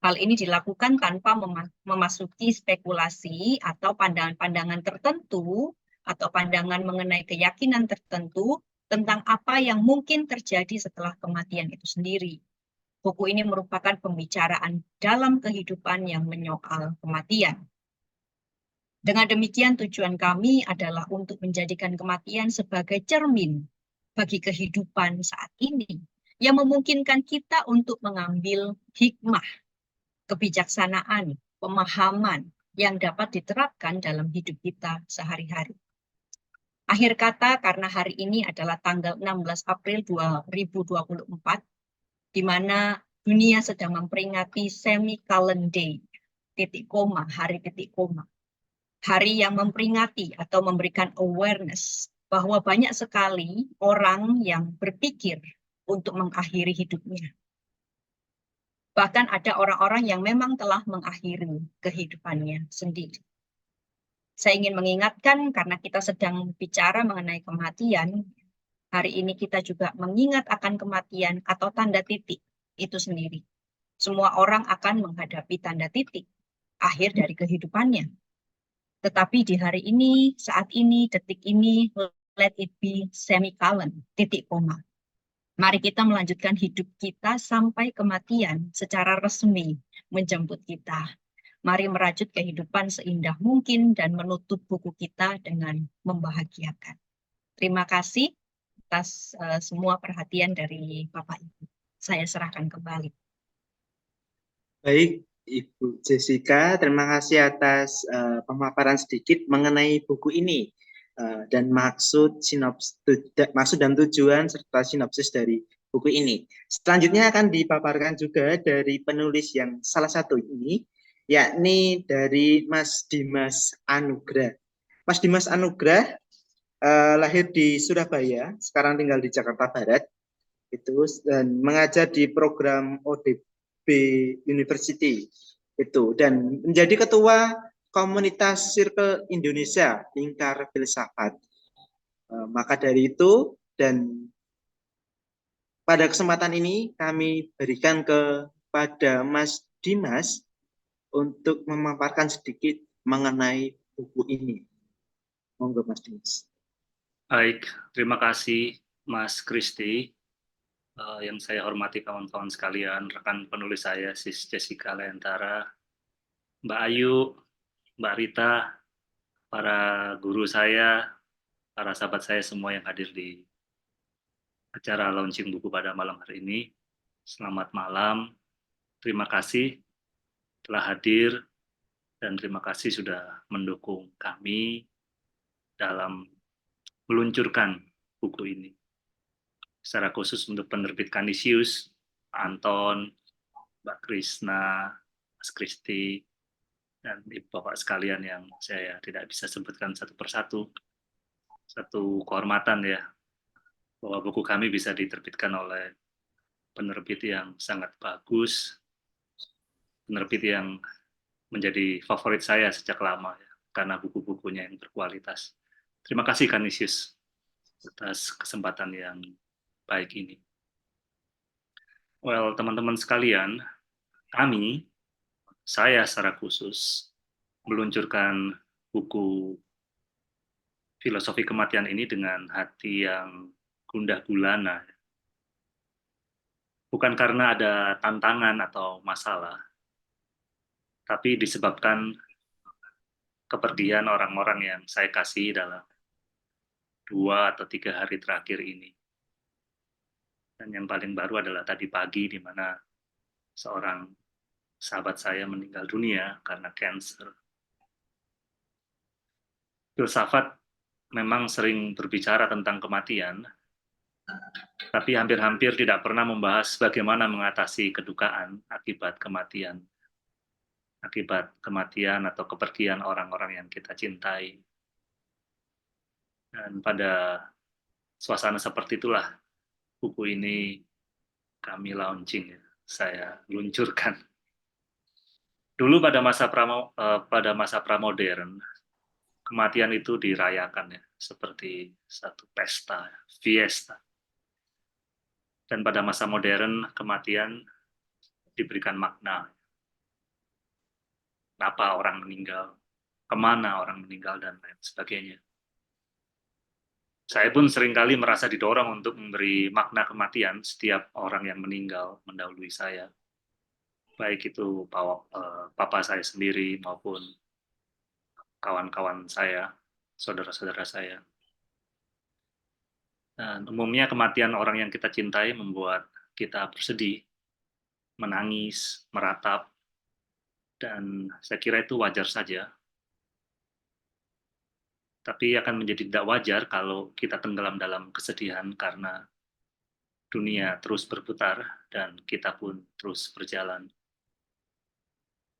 Hal ini dilakukan tanpa memasuki spekulasi atau pandangan-pandangan tertentu atau pandangan mengenai keyakinan tertentu tentang apa yang mungkin terjadi setelah kematian itu sendiri. Buku ini merupakan pembicaraan dalam kehidupan yang menyoal kematian. Dengan demikian tujuan kami adalah untuk menjadikan kematian sebagai cermin bagi kehidupan saat ini yang memungkinkan kita untuk mengambil hikmah, kebijaksanaan, pemahaman yang dapat diterapkan dalam hidup kita sehari-hari. Akhir kata, karena hari ini adalah tanggal 16 April 2024, di mana dunia sedang memperingati semicolon day, titik koma, hari titik koma. Hari yang memperingati atau memberikan awareness bahwa banyak sekali orang yang berpikir untuk mengakhiri hidupnya. Bahkan ada orang-orang yang memang telah mengakhiri kehidupannya sendiri. Saya ingin mengingatkan karena kita sedang bicara mengenai kematian, hari ini kita juga mengingat akan kematian atau tanda titik itu sendiri. Semua orang akan menghadapi tanda titik, akhir dari kehidupannya. Tetapi di hari ini, saat ini, detik ini, let it be semicolon, titik koma. Mari kita melanjutkan hidup kita sampai kematian secara resmi menjemput kita. Mari merajut kehidupan seindah mungkin dan menutup buku kita dengan membahagiakan. Terima kasih atas semua perhatian dari Bapak Ibu. Saya serahkan kembali. Baik, Ibu Jessica, terima kasih atas pemaparan sedikit mengenai buku ini dan maksud dan tujuan serta sinopsis dari buku ini. Selanjutnya akan dipaparkan juga dari penulis yang salah satu ini, yakni dari Mas Dimas Anugrah. Mas Dimas Anugrah lahir di Surabaya, sekarang tinggal di Jakarta Barat, itu, dan mengajar di program ODB University itu, dan menjadi ketua komunitas Circle Indonesia Lingkar Filsafat. Maka dari itu, dan pada kesempatan ini kami berikan kepada Mas Dimas untuk memaparkan sedikit mengenai buku ini. Monggo Mas Dimas. Baik, terima kasih Mas Kristi. Yang saya hormati kawan-kawan sekalian, rekan penulis saya, Sis Jessica Leentara, Mbak Ayu, Mbak Rita, para guru saya, para sahabat saya semua yang hadir di acara launching buku pada malam hari ini. Selamat malam, terima kasih telah hadir, dan terima kasih sudah mendukung kami dalam meluncurkan buku ini. Secara khusus untuk penerbit Kanisius, Anton, Mbak Krisna, Mas Kristi, dan Ibu Bapak sekalian yang saya tidak bisa sebutkan satu persatu. Satu kehormatan ya, bahwa buku kami bisa diterbitkan oleh penerbit yang sangat bagus, penerbit yang menjadi favorit saya sejak lama, ya, karena buku-bukunya yang berkualitas. Terima kasih Kanisius atas kesempatan yang baik ini. Well, teman-teman sekalian, saya secara khusus meluncurkan buku filosofi kematian ini dengan hati yang gundah gulana. Bukan karena ada tantangan atau masalah, tapi disebabkan kepergian orang-orang yang saya kasih dalam 2 atau 3 hari terakhir ini. Dan yang paling baru adalah tadi pagi, di mana seorang sahabat saya meninggal dunia karena kanker. Filsafat memang sering berbicara tentang kematian, tapi hampir-hampir tidak pernah membahas bagaimana mengatasi kedukaan akibat kematian atau kepergian orang-orang yang kita cintai. Dan pada suasana seperti itulah buku ini kami launching, saya luncurkan. Dulu pada masa pramodern, kematian itu dirayakan ya, seperti satu pesta, fiesta. Dan pada masa modern, kematian diberikan makna. Kenapa orang meninggal, kemana orang meninggal, dan lain sebagainya. Saya pun seringkali merasa didorong untuk memberi makna kematian setiap orang yang meninggal mendahului saya. Baik itu papa saya sendiri maupun kawan-kawan saya, saudara-saudara saya. Dan umumnya kematian orang yang kita cintai membuat kita bersedih, menangis, meratap, dan saya kira itu wajar saja. Tapi akan menjadi tidak wajar kalau kita tenggelam dalam kesedihan karena dunia terus berputar dan kita pun terus berjalan.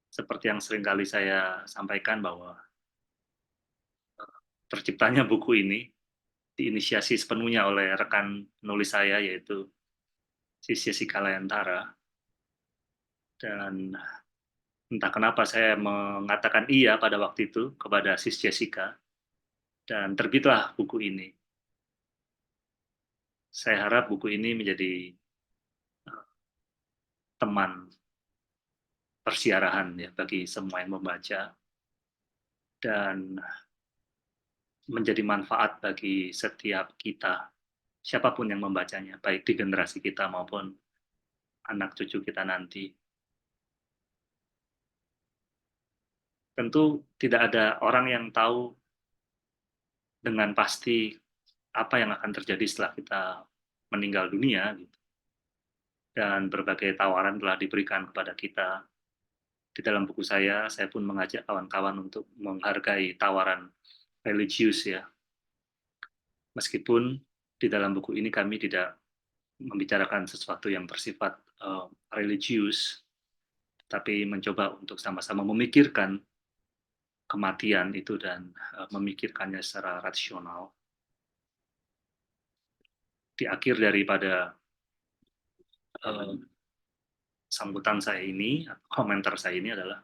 Seperti yang seringkali saya sampaikan bahwa terciptanya buku ini diinisiasi sepenuhnya oleh rekan penulis saya, yaitu Sis Jessica Leentara. Dan entah kenapa saya mengatakan iya pada waktu itu kepada Sis Jessica, dan terbitlah buku ini. Saya harap buku ini menjadi teman persiarahan ya bagi semua yang membaca, dan menjadi manfaat bagi setiap kita, siapapun yang membacanya, baik di generasi kita maupun anak cucu kita nanti. Tentu tidak ada orang yang tahu dengan pasti apa yang akan terjadi setelah kita meninggal dunia. Dan berbagai tawaran telah diberikan kepada kita. Di dalam buku saya pun mengajak kawan-kawan untuk menghargai tawaran religius ya. Meskipun di dalam buku ini kami tidak membicarakan sesuatu yang bersifat religius, tapi mencoba untuk sama-sama memikirkan kematian itu dan memikirkannya secara rasional. Di akhir daripada sambutan saya ini, komentar saya ini adalah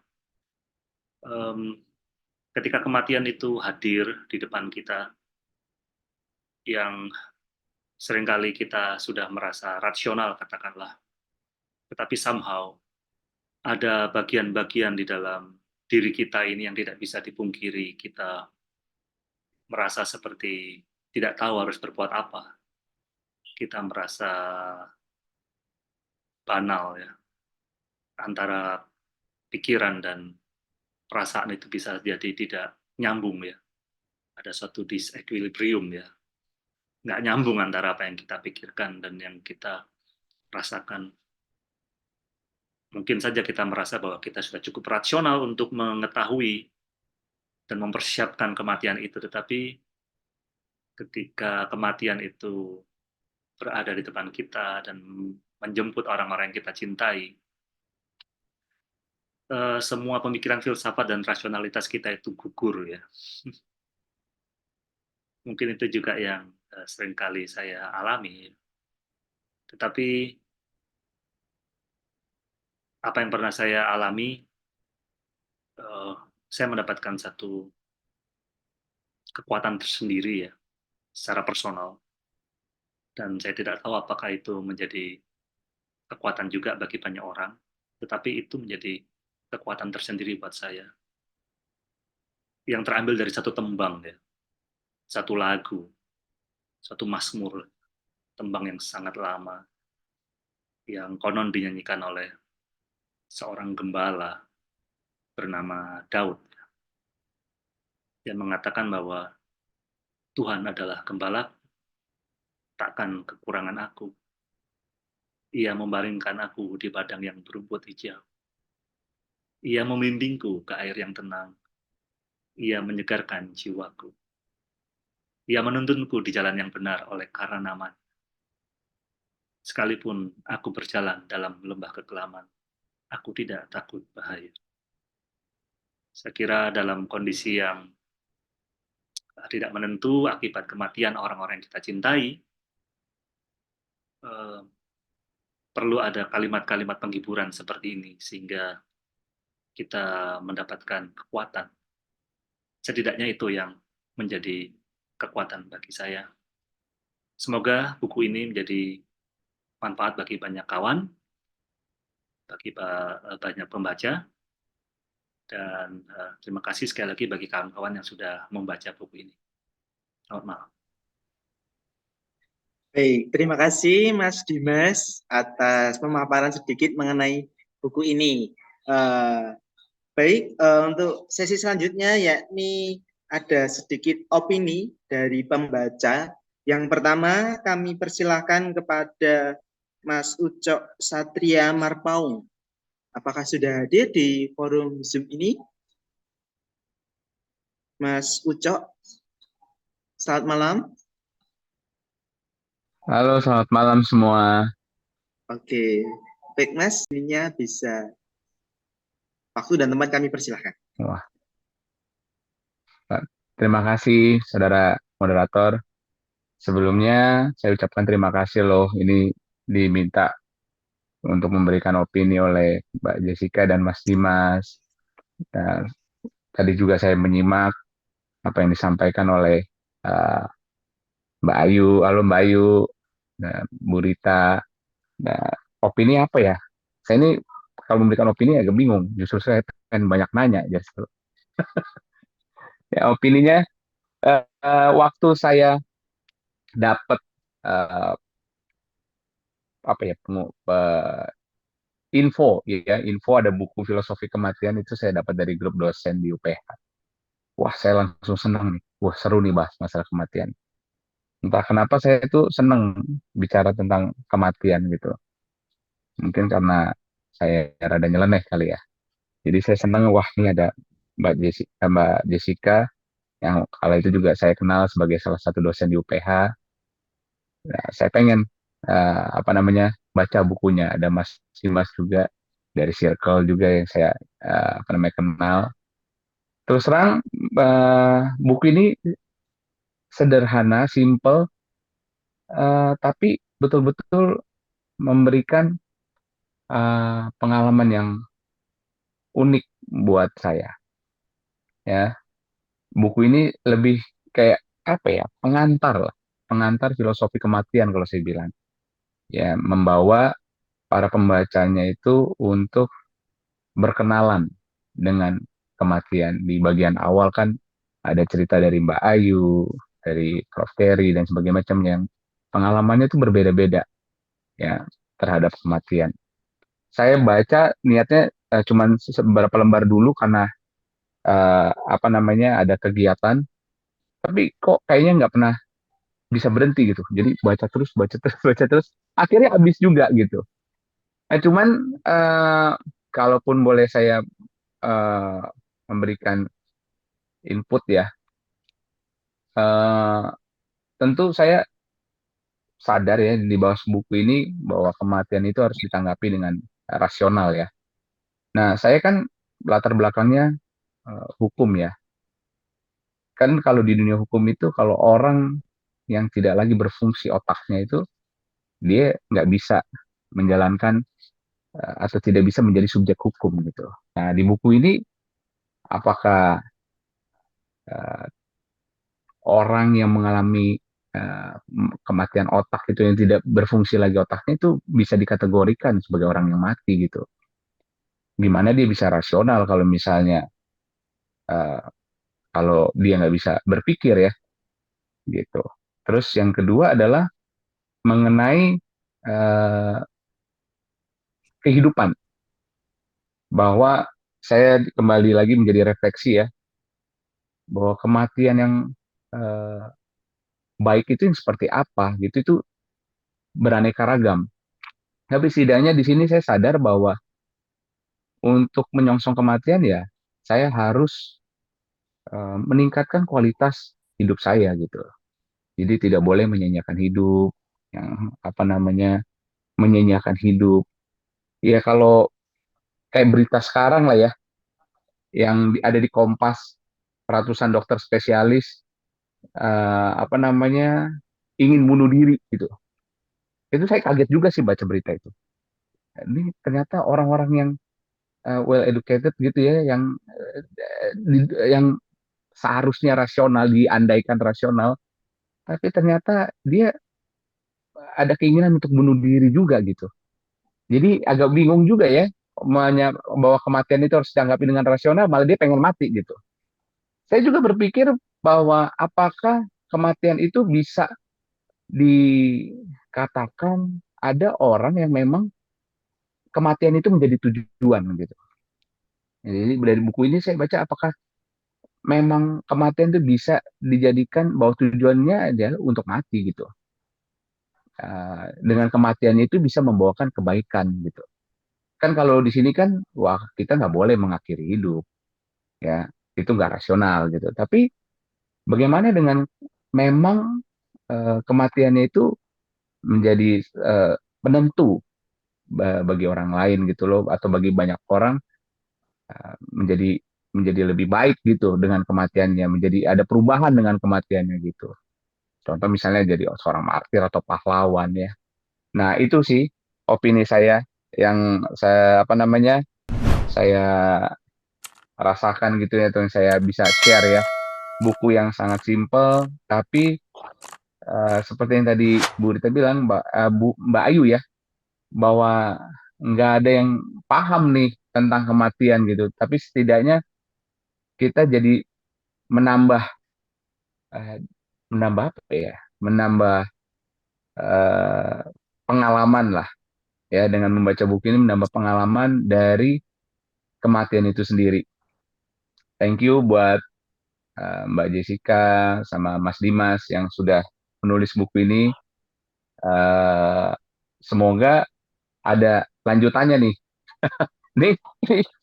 ketika kematian itu hadir di depan kita, yang seringkali kita sudah merasa rasional katakanlah, tetapi somehow ada bagian-bagian di dalam diri kita ini yang tidak bisa dipungkiri. Kita merasa seperti tidak tahu harus berbuat apa. Kita merasa banal ya, antara pikiran dan perasaan itu bisa jadi tidak nyambung ya. Ada suatu disequilibrium ya, nggak nyambung antara apa yang kita pikirkan dan yang kita rasakan. Mungkin saja kita merasa bahwa kita sudah cukup rasional untuk mengetahui dan mempersiapkan kematian itu, tetapi ketika kematian itu berada di depan kita dan menjemput orang-orang yang kita cintai, semua pemikiran filsafat dan rasionalitas kita itu gugur ya. Mungkin itu juga yang seringkali saya alami. Tetapi apa yang pernah saya alami, saya mendapatkan satu kekuatan tersendiri ya, secara personal. Dan saya tidak tahu apakah itu menjadi kekuatan juga bagi banyak orang, tetapi itu menjadi kekuatan tersendiri buat saya. Yang terambil dari satu tembang ya, satu lagu, satu mazmur, tembang yang sangat lama, yang konon dinyanyikan oleh seorang gembala bernama Daud, yang mengatakan bahwa Tuhan adalah gembala, takkan kekurangan aku. Ia membaringkan aku di padang yang berumput hijau. Ia membimbingku ke air yang tenang. Ia menyegarkan jiwaku. Ia menuntunku di jalan yang benar oleh karena nama. Sekalipun aku berjalan dalam lembah kekelaman, aku tidak takut bahaya. Saya kira dalam kondisi yang tidak menentu akibat kematian orang-orang yang kita cintai, perlu ada kalimat-kalimat penghiburan seperti ini, sehingga kita mendapatkan kekuatan. Setidaknya itu yang menjadi kekuatan bagi saya. Semoga buku ini menjadi manfaat bagi banyak kawan, bagi banyak pembaca, dan terima kasih sekali lagi bagi kawan-kawan yang sudah membaca buku ini. Selamat malam. Baik, terima kasih Mas Dimas atas pemaparan sedikit mengenai buku ini. Baik, untuk sesi selanjutnya yakni ada sedikit opini dari pembaca. Yang pertama kami persilahkan kepada Mas Ucok Satria Marpaung. Apakah sudah hadir di forum Zoom ini? Mas Ucok, selamat malam. Halo, selamat malam semua. Oke, baik Mas, ininya bisa waktu dan tempat kami persilahkan. Wah, terima kasih saudara moderator. Sebelumnya saya ucapkan terima kasih loh, ini diminta untuk memberikan opini oleh Mbak Jessica dan Mas Dimas. Dan tadi juga saya menyimak apa yang disampaikan oleh uh, Mbak Ayu. Halo Mbak Ayu, dan Bu Rita. Nah, opini apa ya? Saya ini kalau memberikan opini agak bingung. Justru saya pengen banyak nanya. Justru. Ya, opininya waktu saya dapat apa ya info ya, info ada buku filosofi kematian itu saya dapat dari grup dosen di UPH. Wah, saya langsung senang nih. Wah, seru nih bahas masalah kematian. Entah kenapa saya itu senang bicara tentang kematian gitu. Mungkin karena saya rada nyeleneh kali ya. Jadi saya senang, wah ini ada Mbak Jessica yang kala itu juga saya kenal sebagai salah satu dosen di UPH. Nah, saya pengen apa namanya baca bukunya. Ada Mas Dimas juga dari Circle juga yang saya apa namanya kenal. Terus terang buku ini sederhana, simple, tapi betul-betul memberikan pengalaman yang unik buat saya. Ya, buku ini lebih kayak apa ya, pengantar lah, pengantar filosofi kematian kalau saya bilang. Ya, membawa para pembacanya itu untuk berkenalan dengan kematian. Di bagian awal kan ada cerita dari Mbak Ayu, dari Prof. Terry dan sebagainya macam yang pengalamannya itu berbeda-beda ya terhadap kematian. Saya baca niatnya cuman beberapa lembar dulu karena apa namanya ada kegiatan, tapi kok kayaknya nggak pernah bisa berhenti gitu. Jadi baca terus, baca terus, baca terus, akhirnya habis juga gitu. Cuman kalaupun boleh saya eh, memberikan input ya, eh, tentu saya sadar ya di bawah buku ini bahwa kematian itu harus ditanggapi dengan rasional ya. Nah, saya kan latar belakangnya hukum ya. Kan kalau di dunia hukum itu kalau orang yang tidak lagi berfungsi otaknya itu dia nggak bisa menjalankan atau tidak bisa menjadi subjek hukum gitu. Nah, di buku ini apakah eh, orang yang mengalami kematian otak itu yang tidak berfungsi lagi otaknya itu bisa dikategorikan sebagai orang yang mati gitu. Gimana dia bisa rasional kalau misalnya eh, kalau dia nggak bisa berpikir ya gitu. Terus yang kedua adalah mengenai eh, kehidupan bahwa saya kembali lagi menjadi refleksi ya bahwa kematian yang eh, baik itu yang seperti apa gitu itu beraneka ragam. Tapi setidaknya di sini saya sadar bahwa untuk menyongsong kematian ya saya harus meningkatkan kualitas hidup saya gitu. Jadi tidak boleh menyanyiakan hidup, yang apa namanya menyanyiakan hidup. Ya kalau kayak berita sekarang lah ya, yang ada di Kompas, ratusan dokter spesialis apa namanya ingin bunuh diri gitu. Itu saya kaget juga sih baca berita itu. Ini ternyata orang-orang yang well educated gitu ya, yang seharusnya rasional diandaikan rasional, tapi ternyata dia ada keinginan untuk bunuh diri juga gitu. Jadi agak bingung juga ya, bahwa kematian itu harus ditanggapi dengan rasional, malah dia pengen mati gitu. Saya juga berpikir bahwa apakah kematian itu bisa dikatakan ada orang yang memang kematian itu menjadi tujuan gitu. Jadi dari buku ini saya baca apakah memang kematian itu bisa dijadikan bahwa tujuannya adalah untuk mati gitu. Dengan kematian itu bisa membawakan kebaikan gitu. Kan kalau di sini kan, wah kita nggak boleh mengakhiri hidup, ya itu nggak rasional gitu. Tapi bagaimana dengan memang kematiannya itu menjadi penentu bagi orang lain gitu loh, atau bagi banyak orang menjadi menjadi lebih baik gitu dengan kematiannya, menjadi ada perubahan dengan kematiannya gitu. Contoh misalnya jadi seorang martir atau pahlawan ya. Nah itu sih opini saya yang saya apa namanya saya rasakan gitu ya, atau yang saya bisa share ya. Buku yang sangat simpel, tapi seperti yang tadi Bu Rita bilang, Mbak Ayu ya, bahwa nggak ada yang paham nih tentang kematian gitu. Tapi setidaknya kita jadi menambah eh, menambah apa ya? Menambah eh, pengalaman lah ya, dengan membaca buku ini menambah pengalaman dari kematian itu sendiri. Thank you buat Mbak Jessica sama Mas Dimas yang sudah menulis buku ini. Eh, Semoga ada lanjutannya nih. Ini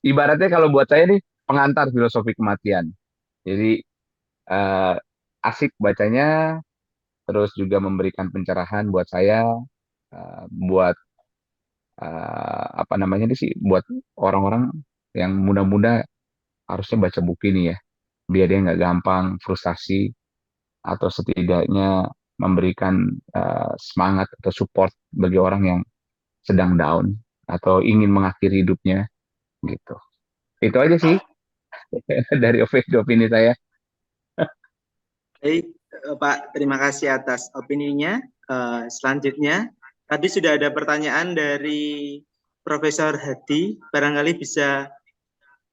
ibaratnya kalau buat saya nih pengantar filosofi kematian. Jadi eh, asik bacanya, terus juga memberikan pencerahan buat saya, buat apa namanya nih sih, buat orang-orang yang muda-muda harusnya baca buku ini ya, biar dia nggak gampang frustasi atau setidaknya memberikan semangat atau support bagi orang yang sedang down atau ingin mengakhiri hidupnya gitu. Itu aja sih dari opini saya. Baik, Pak, terima kasih atas opininya. Selanjutnya, tadi sudah ada pertanyaan dari Profesor Hadi, barangkali bisa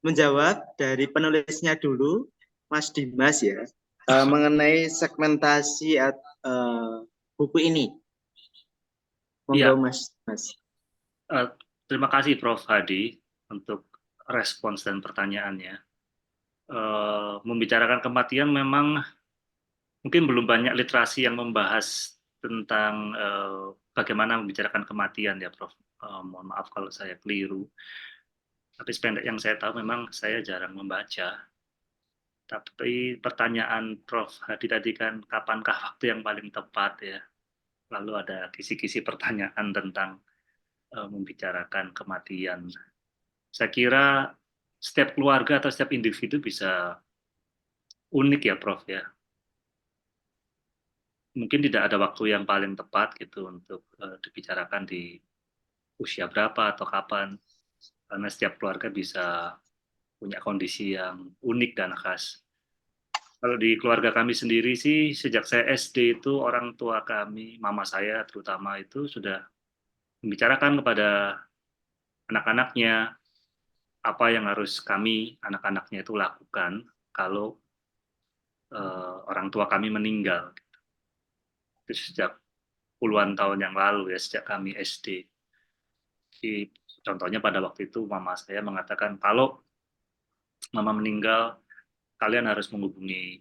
menjawab dari penulisnya dulu, Mas Dimas ya. mengenai segmentasi buku ini. Iya. Monggo Mas. Terima kasih Prof. Hadi untuk respons dan pertanyaannya. Membicarakan kematian memang mungkin belum banyak literasi yang membahas tentang bagaimana membicarakan kematian ya Prof. Mohon maaf kalau saya keliru. Tapi sependek yang saya tahu memang saya jarang membaca. Tapi pertanyaan Prof. Hadi tadi kan kapankah waktu yang paling tepat ya. Lalu ada kisi-kisi pertanyaan tentang membicarakan kematian. Saya kira setiap keluarga atau setiap individu bisa unik ya Prof ya. Mungkin tidak ada waktu yang paling tepat gitu untuk dibicarakan di usia berapa atau kapan. Karena setiap keluarga bisa punya kondisi yang unik dan khas. Kalau di keluarga kami sendiri sih, sejak saya SD itu orang tua kami, mama saya terutama itu sudah membicarakan kepada anak-anaknya apa yang harus kami, anak-anaknya itu lakukan kalau orang tua kami meninggal. Itu sejak puluhan tahun yang lalu ya, sejak kami SD. Jadi, contohnya pada waktu itu mama saya mengatakan kalau mama meninggal, kalian harus menghubungi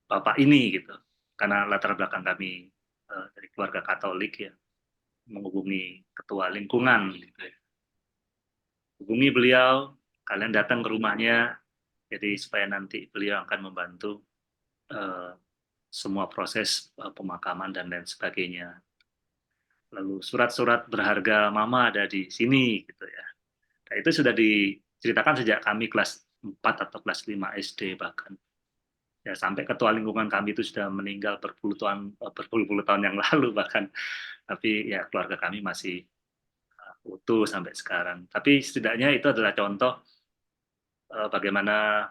bapak ini gitu. Karena latar belakang kami dari keluarga Katolik ya, menghubungi ketua lingkungan gitu ya. Hubungi beliau, kalian datang ke rumahnya, jadi supaya nanti beliau akan membantu semua proses pemakaman dan lain sebagainya. Lalu surat-surat berharga mama ada di sini gitu ya. Nah, itu sudah diceritakan sejak kami kelas 4 atau kelas 5 SD bahkan. Ya, sampai ketua lingkungan kami itu sudah meninggal berpuluh-puluh tahun yang lalu bahkan. Tapi ya keluarga kami masih utuh sampai sekarang. Tapi setidaknya itu adalah contoh bagaimana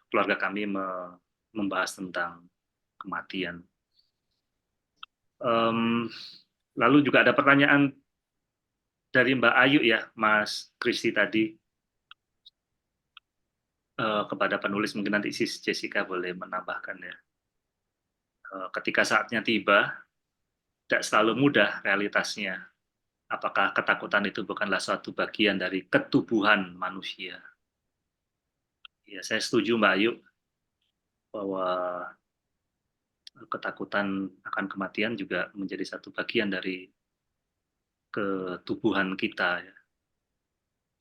keluarga kami membahas tentang kematian. Lalu juga ada pertanyaan dari Mbak Ayu ya, Mas Kristi tadi kepada penulis, mungkin nanti Sis Jessica boleh menambahkan ya. Ketika saatnya tiba, tidak selalu mudah realitasnya. Apakah ketakutan itu bukanlah suatu bagian dari ketubuhan manusia? Ya, saya setuju Mbak Ayu bahwa ketakutan akan kematian juga menjadi satu bagian dari ketubuhan kita ya.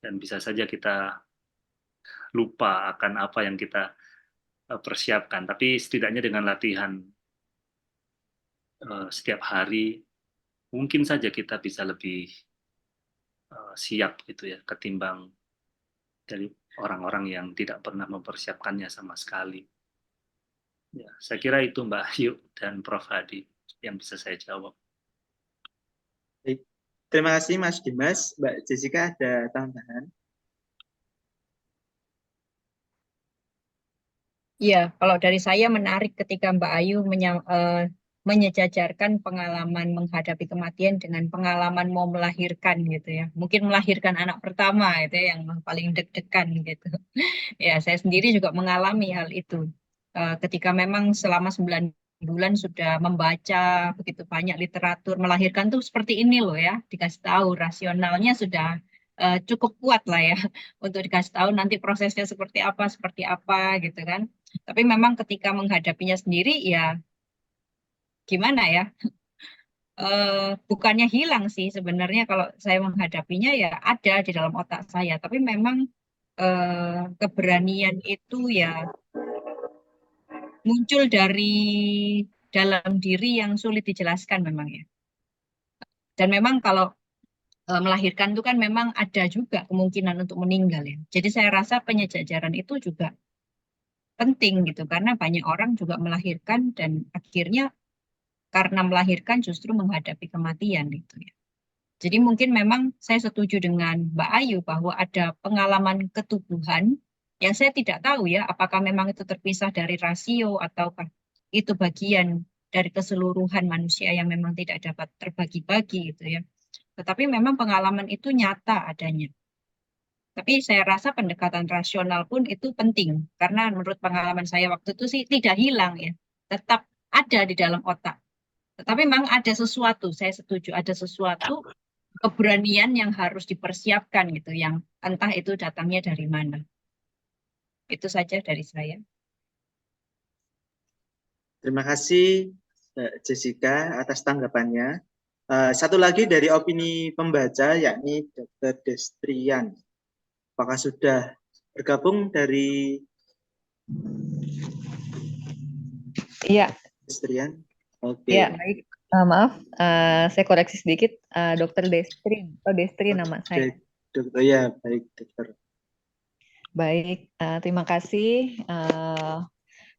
Dan bisa saja kita lupa akan apa yang kita persiapkan, tapi setidaknya dengan latihan setiap hari mungkin saja kita bisa lebih siap gitu ya ketimbang dari orang-orang yang tidak pernah mempersiapkannya sama sekali. Ya, saya kira itu Mbak Ayu dan Prof Hadi yang bisa saya jawab. Baik. Terima kasih Mas Dimas. Mbak Jessica ada tambahan? Ya, kalau dari saya menarik ketika Mbak Ayu menyejajarkan pengalaman menghadapi kematian dengan pengalaman mau melahirkan gitu ya. Mungkin melahirkan anak pertama itu ya, yang paling deg-degan gitu. Ya, saya sendiri juga mengalami hal itu. Ketika memang selama 9 bulan sudah membaca begitu banyak literatur, melahirkan tuh seperti ini loh ya, dikasih tahu rasionalnya sudah cukup kuat lah ya untuk dikasih tahu nanti prosesnya seperti apa gitu kan. Tapi memang ketika menghadapinya sendiri ya gimana ya? Bukannya hilang sih sebenarnya kalau saya menghadapinya ya ada di dalam otak saya, tapi memang keberanian itu ya muncul dari dalam diri yang sulit dijelaskan memang ya. Dan memang kalau melahirkan itu kan memang ada juga kemungkinan untuk meninggal ya. Jadi saya rasa penyejajaran itu juga penting gitu karena banyak orang juga melahirkan dan akhirnya karena melahirkan justru menghadapi kematian gitu ya. Jadi mungkin memang saya setuju dengan Mbak Ayu bahwa ada pengalaman ketubuhan yang saya tidak tahu ya apakah memang itu terpisah dari rasio ataukah itu bagian dari keseluruhan manusia yang memang tidak dapat terbagi-bagi gitu ya. Tetapi memang pengalaman itu nyata adanya. Tapi saya rasa pendekatan rasional pun itu penting, karena menurut pengalaman saya waktu itu sih tidak hilang ya, tetap ada di dalam otak. Tetapi memang ada sesuatu, saya setuju, ada sesuatu keberanian yang harus dipersiapkan gitu, yang entah itu datangnya dari mana. Itu saja dari saya. Terima kasih Mbak Jessica atas tanggapannya. Satu lagi dari opini pembaca yakni Dr. Destrian. Apakah sudah bergabung dari Iya, Destrian? Oke. iya, baik. Maaf, saya koreksi sedikit, Dokter Destrin. Oh, Destrin nama saya. Dokter, ya baik dokter. Baik, terima kasih.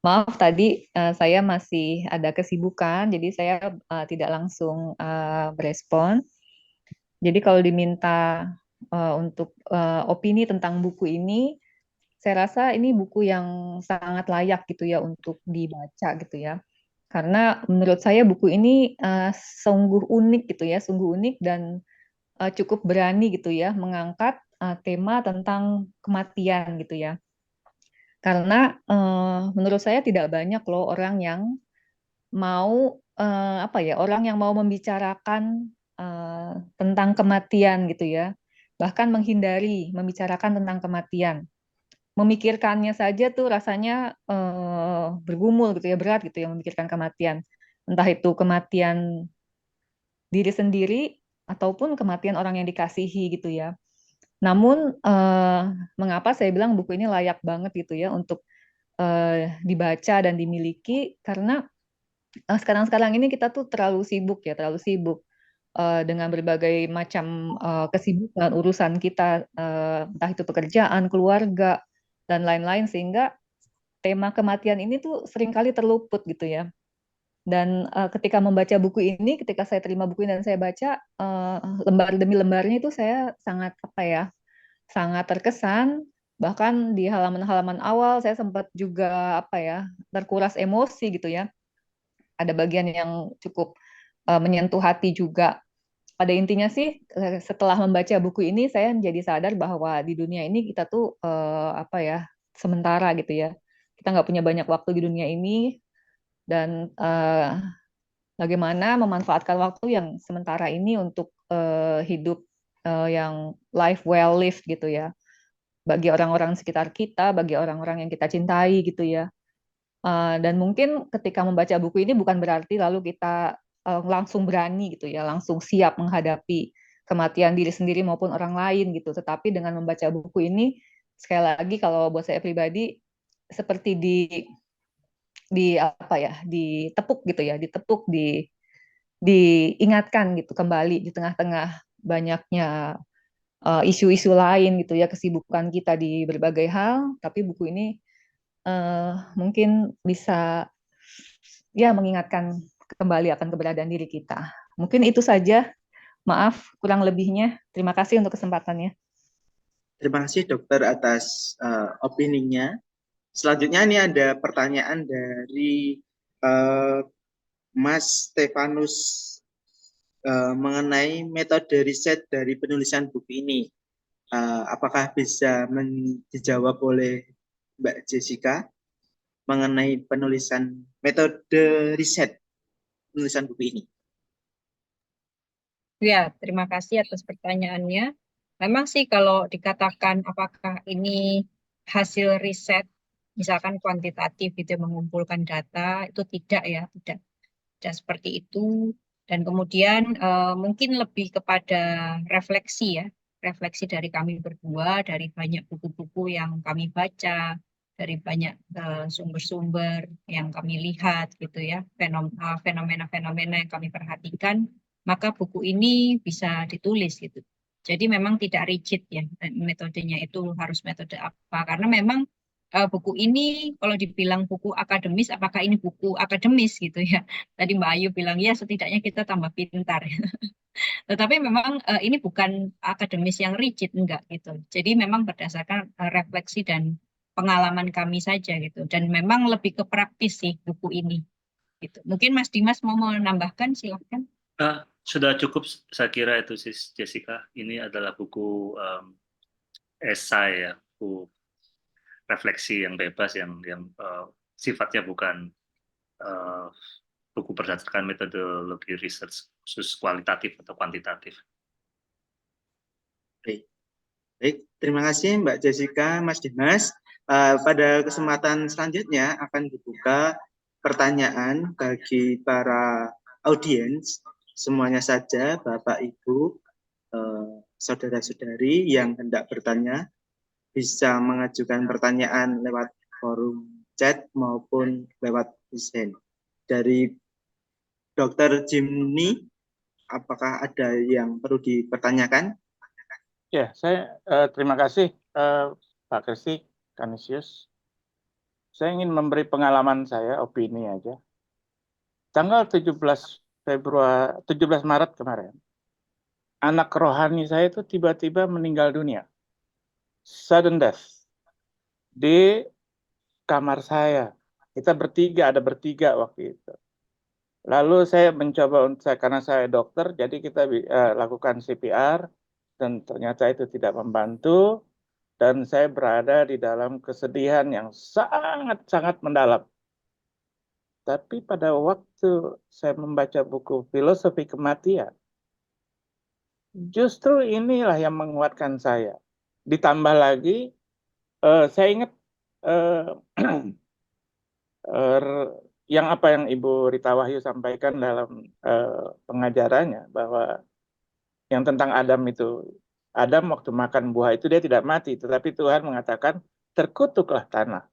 Maaf tadi saya masih ada kesibukan, jadi saya tidak langsung berespon. Jadi kalau diminta untuk opini tentang buku ini, saya rasa ini buku yang sangat layak gitu ya untuk dibaca gitu ya. Karena menurut saya buku ini sungguh unik gitu ya, sungguh unik dan cukup berani gitu ya mengangkat tema tentang kematian gitu ya. Karena menurut saya tidak banyak loh orang yang mau apa ya, orang yang mau membicarakan tentang kematian gitu ya. Bahkan menghindari membicarakan tentang kematian. Memikirkannya saja tuh rasanya bergumul gitu ya, berat gitu ya memikirkan kematian. Entah itu kematian diri sendiri ataupun kematian orang yang dikasihi gitu ya. Namun mengapa saya bilang buku ini layak banget gitu ya untuk dibaca dan dimiliki, karena sekarang-sekarang ini kita tuh terlalu sibuk ya, terlalu sibuk dengan berbagai macam kesibukan urusan kita, entah itu pekerjaan, keluarga, dan lain-lain, sehingga tema kematian ini tuh seringkali terluput gitu ya. Dan ketika membaca buku ini, ketika saya terima buku ini dan saya baca lembar demi lembarnya, itu saya sangat apa ya, sangat terkesan. Bahkan di halaman-halaman awal saya sempat juga apa ya, terkuras emosi gitu ya. Ada bagian yang cukup menyentuh hati juga. Pada intinya sih setelah membaca buku ini saya menjadi sadar bahwa di dunia ini kita tuh apa ya, sementara gitu ya. Kita nggak punya banyak waktu di dunia ini, dan bagaimana memanfaatkan waktu yang sementara ini untuk hidup yang life well lived gitu ya. Bagi orang-orang sekitar kita, bagi orang-orang yang kita cintai gitu ya. Dan mungkin ketika membaca buku ini bukan berarti lalu kita langsung berani gitu ya, langsung siap menghadapi kematian diri sendiri maupun orang lain gitu. Tetapi dengan membaca buku ini, sekali lagi kalau buat saya pribadi, seperti di apa ya, ditepuk gitu ya, ditepuk, diingatkan gitu kembali di tengah-tengah banyaknya isu-isu lain gitu ya, kesibukan kita di berbagai hal, tapi buku ini mungkin bisa ya mengingatkan kembali akan keberadaan diri kita. Mungkin itu saja. Maaf kurang lebihnya. Terima kasih untuk kesempatannya. Terima kasih dokter atas opininya. Selanjutnya ini ada pertanyaan dari Mas Stefanus mengenai metode riset dari penulisan buku ini. Apakah bisa dijawab oleh Mbak Jessica mengenai penulisan metode riset penulisan buku ini? Ya, terima kasih atas pertanyaannya. Memang sih kalau dikatakan apakah ini hasil riset, misalkan kuantitatif gitu mengumpulkan data, itu tidak ya, tidak seperti itu. Dan kemudian mungkin lebih kepada refleksi ya, refleksi dari kami berdua, dari banyak buku-buku yang kami baca, dari banyak sumber-sumber yang kami lihat gitu ya, fenomena-fenomena yang kami perhatikan, maka buku ini bisa ditulis gitu. Jadi memang tidak rigid ya metodenya itu harus metode apa, karena memang buku ini kalau dibilang buku akademis, apakah ini buku akademis gitu ya? Tadi Mbak Ayu bilang ya setidaknya kita tambah pintar. Tetapi memang ini bukan akademis yang rigid, enggak gitu. Jadi memang berdasarkan refleksi dan pengalaman kami saja gitu. Dan memang lebih ke praktis sih buku ini. Gitu. Mungkin Mas Dimas mau menambahkan, silakan. Sudah cukup saya kira itu Sis Jessica. Ini adalah buku esai ya, buku refleksi yang bebas yang sifatnya bukan buku berdasarkan metodologi research khusus kualitatif atau kuantitatif. Baik. Baik, terima kasih Mbak Jessica, Mas Dimas. Pada kesempatan selanjutnya akan dibuka pertanyaan bagi para audiens, semuanya saja, Bapak, Ibu, saudara-saudari yang hendak bertanya, bisa mengajukan pertanyaan lewat forum chat maupun lewat desain. Dari Dr. Jimny, apakah ada yang perlu dipertanyakan? Ya, saya terima kasih Pak Kristi Kanisius. Saya ingin memberi pengalaman saya, opini aja. Tanggal 17 Maret kemarin, anak rohani saya itu tiba-tiba meninggal dunia. Sudden death. Di kamar saya. Kita ada bertiga waktu itu. Lalu saya mencoba, karena saya dokter, jadi kita lakukan CPR, dan ternyata itu tidak membantu, dan saya berada di dalam kesedihan yang sangat-sangat mendalam. Tapi pada waktu saya membaca buku Filosofi Kematian, justru inilah yang menguatkan saya. Ditambah lagi, saya ingat yang apa yang Ibu Rita Wahyu sampaikan dalam pengajarannya, bahwa yang tentang Adam itu, Adam waktu makan buah itu dia tidak mati, tetapi Tuhan mengatakan terkutuklah tanah.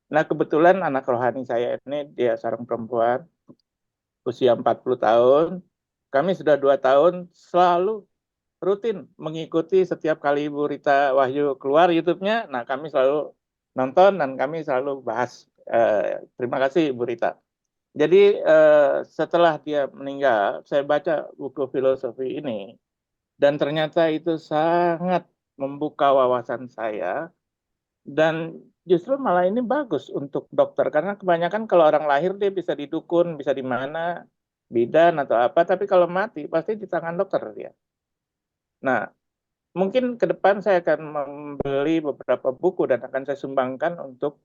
Nah, kebetulan anak rohani saya ini, dia seorang perempuan, usia 40 tahun. Kami sudah 2 tahun selalu rutin mengikuti setiap kali Ibu Rita Wahyu keluar YouTube-nya. Nah, kami selalu nonton dan kami selalu bahas. Terima kasih Ibu Rita. Jadi setelah dia meninggal, saya baca buku filosofi ini. Dan ternyata itu sangat membuka wawasan saya. Dan justru malah ini bagus untuk dokter, karena kebanyakan kalau orang lahir dia bisa didukun, bisa di mana, bidan atau apa, tapi kalau mati pasti di tangan dokter dia. Nah, mungkin ke depan saya akan membeli beberapa buku dan akan saya sumbangkan untuk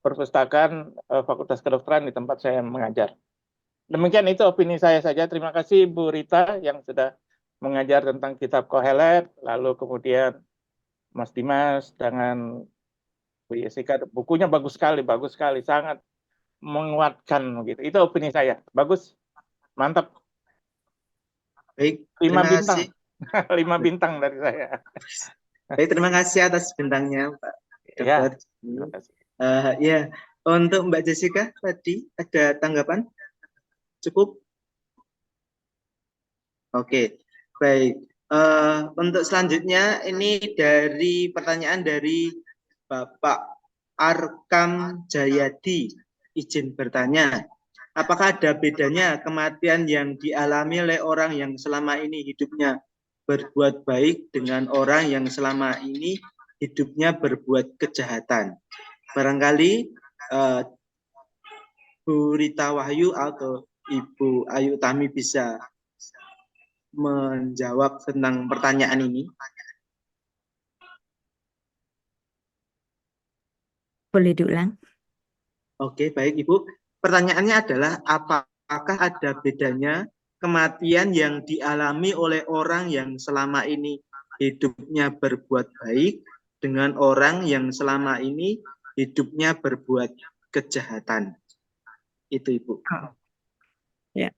perpustakaan Fakultas Kedokteran di tempat saya mengajar. Demikian itu opini saya saja. Terima kasih Bu Rita yang sudah mengajar tentang kitab Kohelet, lalu kemudian Mas Dimas dengan Bu Jessica, bukunya bagus sekali, sangat menguatkan gitu. Itu opini saya. Bagus, mantap. Baik, 5 terima bintang. kasih. 5 bintang dari saya. Baik, terima kasih atas bintangnya, Pak Ya, Dokter. terima kasih. Ya, untuk Mbak Jessica tadi ada tanggapan? Cukup? Oke, baik. Untuk selanjutnya ini dari pertanyaan dari Bapak Arkam Jayadi, izin bertanya. Apakah ada bedanya kematian yang dialami oleh orang yang selama ini hidupnya berbuat baik dengan orang yang selama ini hidupnya berbuat kejahatan? Barangkali Bu Rita Wahyu atau Ibu Ayu Tami bisa menjawab tentang pertanyaan ini. Boleh diulang? Oke, baik Ibu. Pertanyaannya adalah apakah ada bedanya kematian yang dialami oleh orang yang selama ini hidupnya berbuat baik dengan orang yang selama ini hidupnya berbuat kejahatan? Itu Ibu. Ya.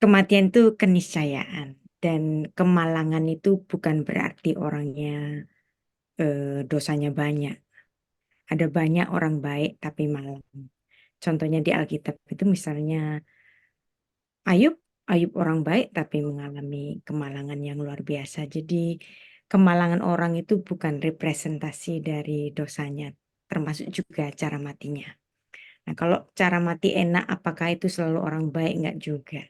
Kematian itu keniscayaan, dan kemalangan itu bukan berarti orangnya dosanya banyak. Ada banyak orang baik tapi malang. Contohnya di Alkitab itu misalnya Ayub orang baik tapi mengalami kemalangan yang luar biasa. Jadi kemalangan orang itu bukan representasi dari dosanya, termasuk juga cara matinya. Nah, kalau cara mati enak, apakah itu selalu orang baik? Enggak juga.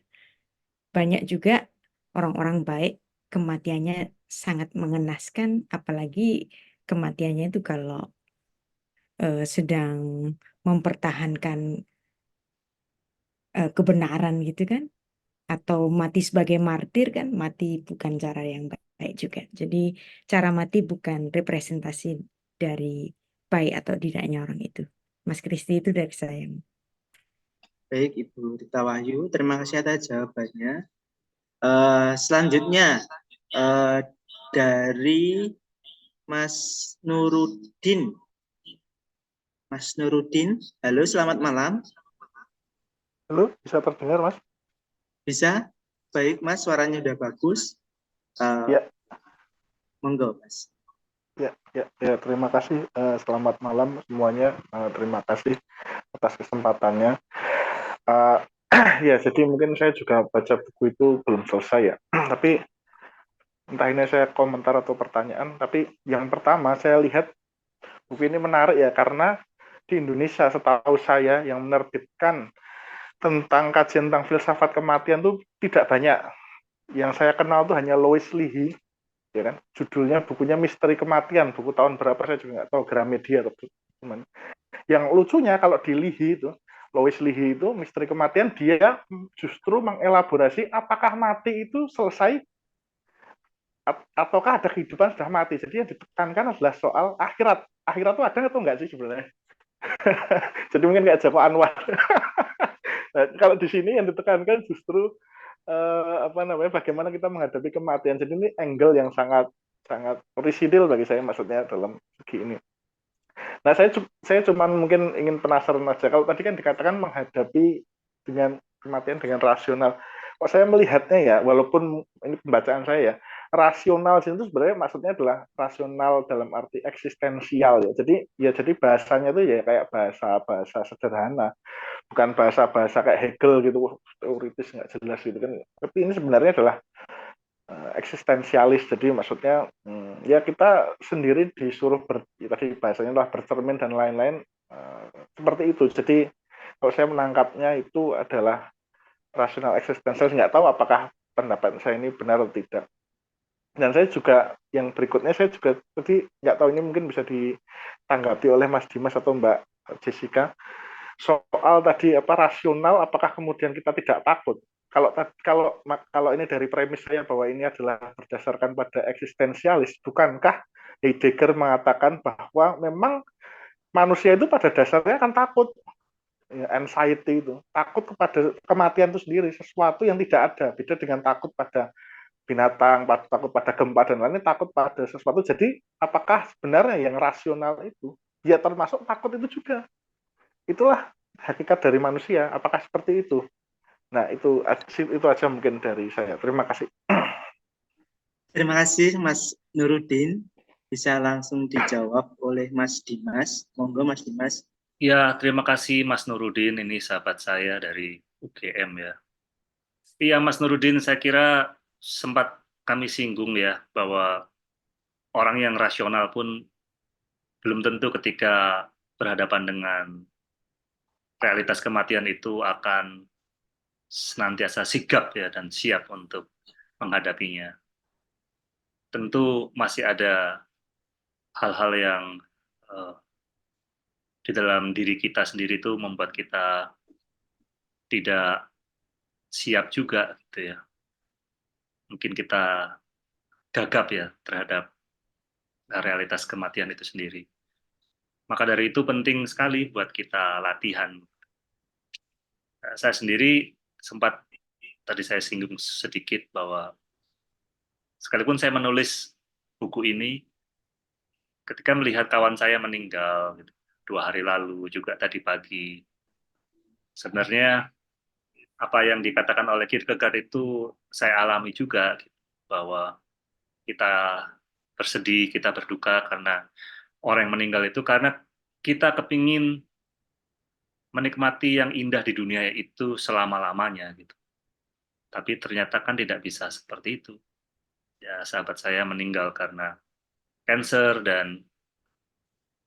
Banyak juga orang-orang baik kematiannya sangat mengenaskan, apalagi kematiannya itu kalau sedang mempertahankan kebenaran gitu kan, atau mati sebagai martir kan, mati bukan cara yang baik. baik juga. Jadi cara mati bukan representasi dari baik atau tidaknya orang itu. Mas Kristi, itu dari saya. Baik, Ibu Rita Wahyu, terima kasih atas jawabannya. Selanjutnya dari Mas Nuruddin. Mas Nuruddin, halo, selamat malam. Halo, bisa terdengar, Mas? Bisa? Baik, Mas, suaranya udah bagus. Ya. Monggo, Mas. Ya, terima kasih. Selamat malam semuanya. Terima kasih atas kesempatannya. Ya, jadi mungkin saya juga baca buku itu belum selesai ya. Tapi entah ini saya komentar atau pertanyaan. Tapi yang pertama saya lihat buku ini menarik ya, karena di Indonesia setahu saya yang menerbitkan tentang kajian tentang filsafat kematian itu tidak banyak. Yang saya kenal tuh hanya Louis Leahy, ya kan? Judulnya bukunya Misteri Kematian, buku tahun berapa saya juga nggak tahu, Gramedia atau teman. Yang lucunya kalau di Leahy itu, Louis Leahy itu Misteri Kematian, dia justru mengelaborasi apakah mati itu selesai ataukah ada kehidupan sudah mati. Jadi yang ditekankan adalah soal akhirat. Akhirat itu ada atau enggak sih sebenarnya? Jadi mungkin kayak Joko Anwar. Nah, kalau di sini yang ditekankan justru bagaimana kita menghadapi kematian. Jadi ini angle yang sangat orisinil bagi saya, maksudnya dalam segi ini. Nah, saya cuma mungkin ingin penasaran aja. Kalau tadi kan dikatakan menghadapi dengan kematian dengan rasional. Kok saya melihatnya ya, walaupun ini pembacaan saya ya, rasional itu sebenarnya maksudnya adalah rasional dalam arti eksistensial ya. Jadi bahasanya itu ya kayak bahasa sederhana, bukan bahasa kayak Hegel gitu, teoritis nggak jelas gitu kan. Tapi ini sebenarnya adalah eksistensialis. Jadi maksudnya ya kita sendiri disuruh tadi bahasanya adalah bercermin dan lain-lain, seperti itu. Jadi kalau saya menangkapnya itu adalah rasional eksistensial. Nggak tahu apakah pendapat saya ini benar atau tidak. Dan saya juga yang berikutnya saya juga tadi nggak tahu ini mungkin bisa ditanggapi oleh Mas Dimas atau Mbak Jessica soal tadi rasional, apakah kemudian kita tidak takut? Kalau ini dari premis saya bahwa ini adalah berdasarkan pada eksistensialis, bukankah Heidegger mengatakan bahwa memang manusia itu pada dasarnya akan takut, ya, anxiety itu, takut kepada kematian itu sendiri, sesuatu yang tidak ada, beda dengan takut pada binatang, takut pada gempa dan lainnya, takut pada sesuatu. Jadi apakah sebenarnya yang rasional itu ya termasuk takut itu juga? Itulah hakikat dari manusia. Apakah seperti itu? Nah, itu aja mungkin dari saya. Terima kasih. Terima kasih, Mas Nuruddin. Bisa langsung dijawab oleh Mas Dimas. Monggo, Mas Dimas. Ya, terima kasih Mas Nuruddin. Ini sahabat saya dari UGM ya. Iya, Mas Nuruddin, saya kira sempat kami singgung ya, bahwa orang yang rasional pun belum tentu ketika berhadapan dengan realitas kematian itu akan senantiasa sigap ya dan siap untuk menghadapinya. Tentu masih ada hal-hal yang di dalam diri kita sendiri itu membuat kita tidak siap juga gitu ya. Mungkin kita gagap ya terhadap realitas kematian itu sendiri. Maka dari itu penting sekali buat kita latihan. Nah, saya sendiri sempat tadi saya singgung sedikit bahwa sekalipun saya menulis buku ini, ketika melihat kawan saya meninggal 2 hari lalu, juga tadi pagi, sebenarnya apa yang dikatakan oleh Kierkegaard itu saya alami juga, bahwa kita bersedih, kita berduka karena orang yang meninggal itu, karena kita kepingin menikmati yang indah di dunia itu selama-lamanya gitu. Tapi ternyata kan tidak bisa seperti itu. Ya, sahabat saya meninggal karena kanker dan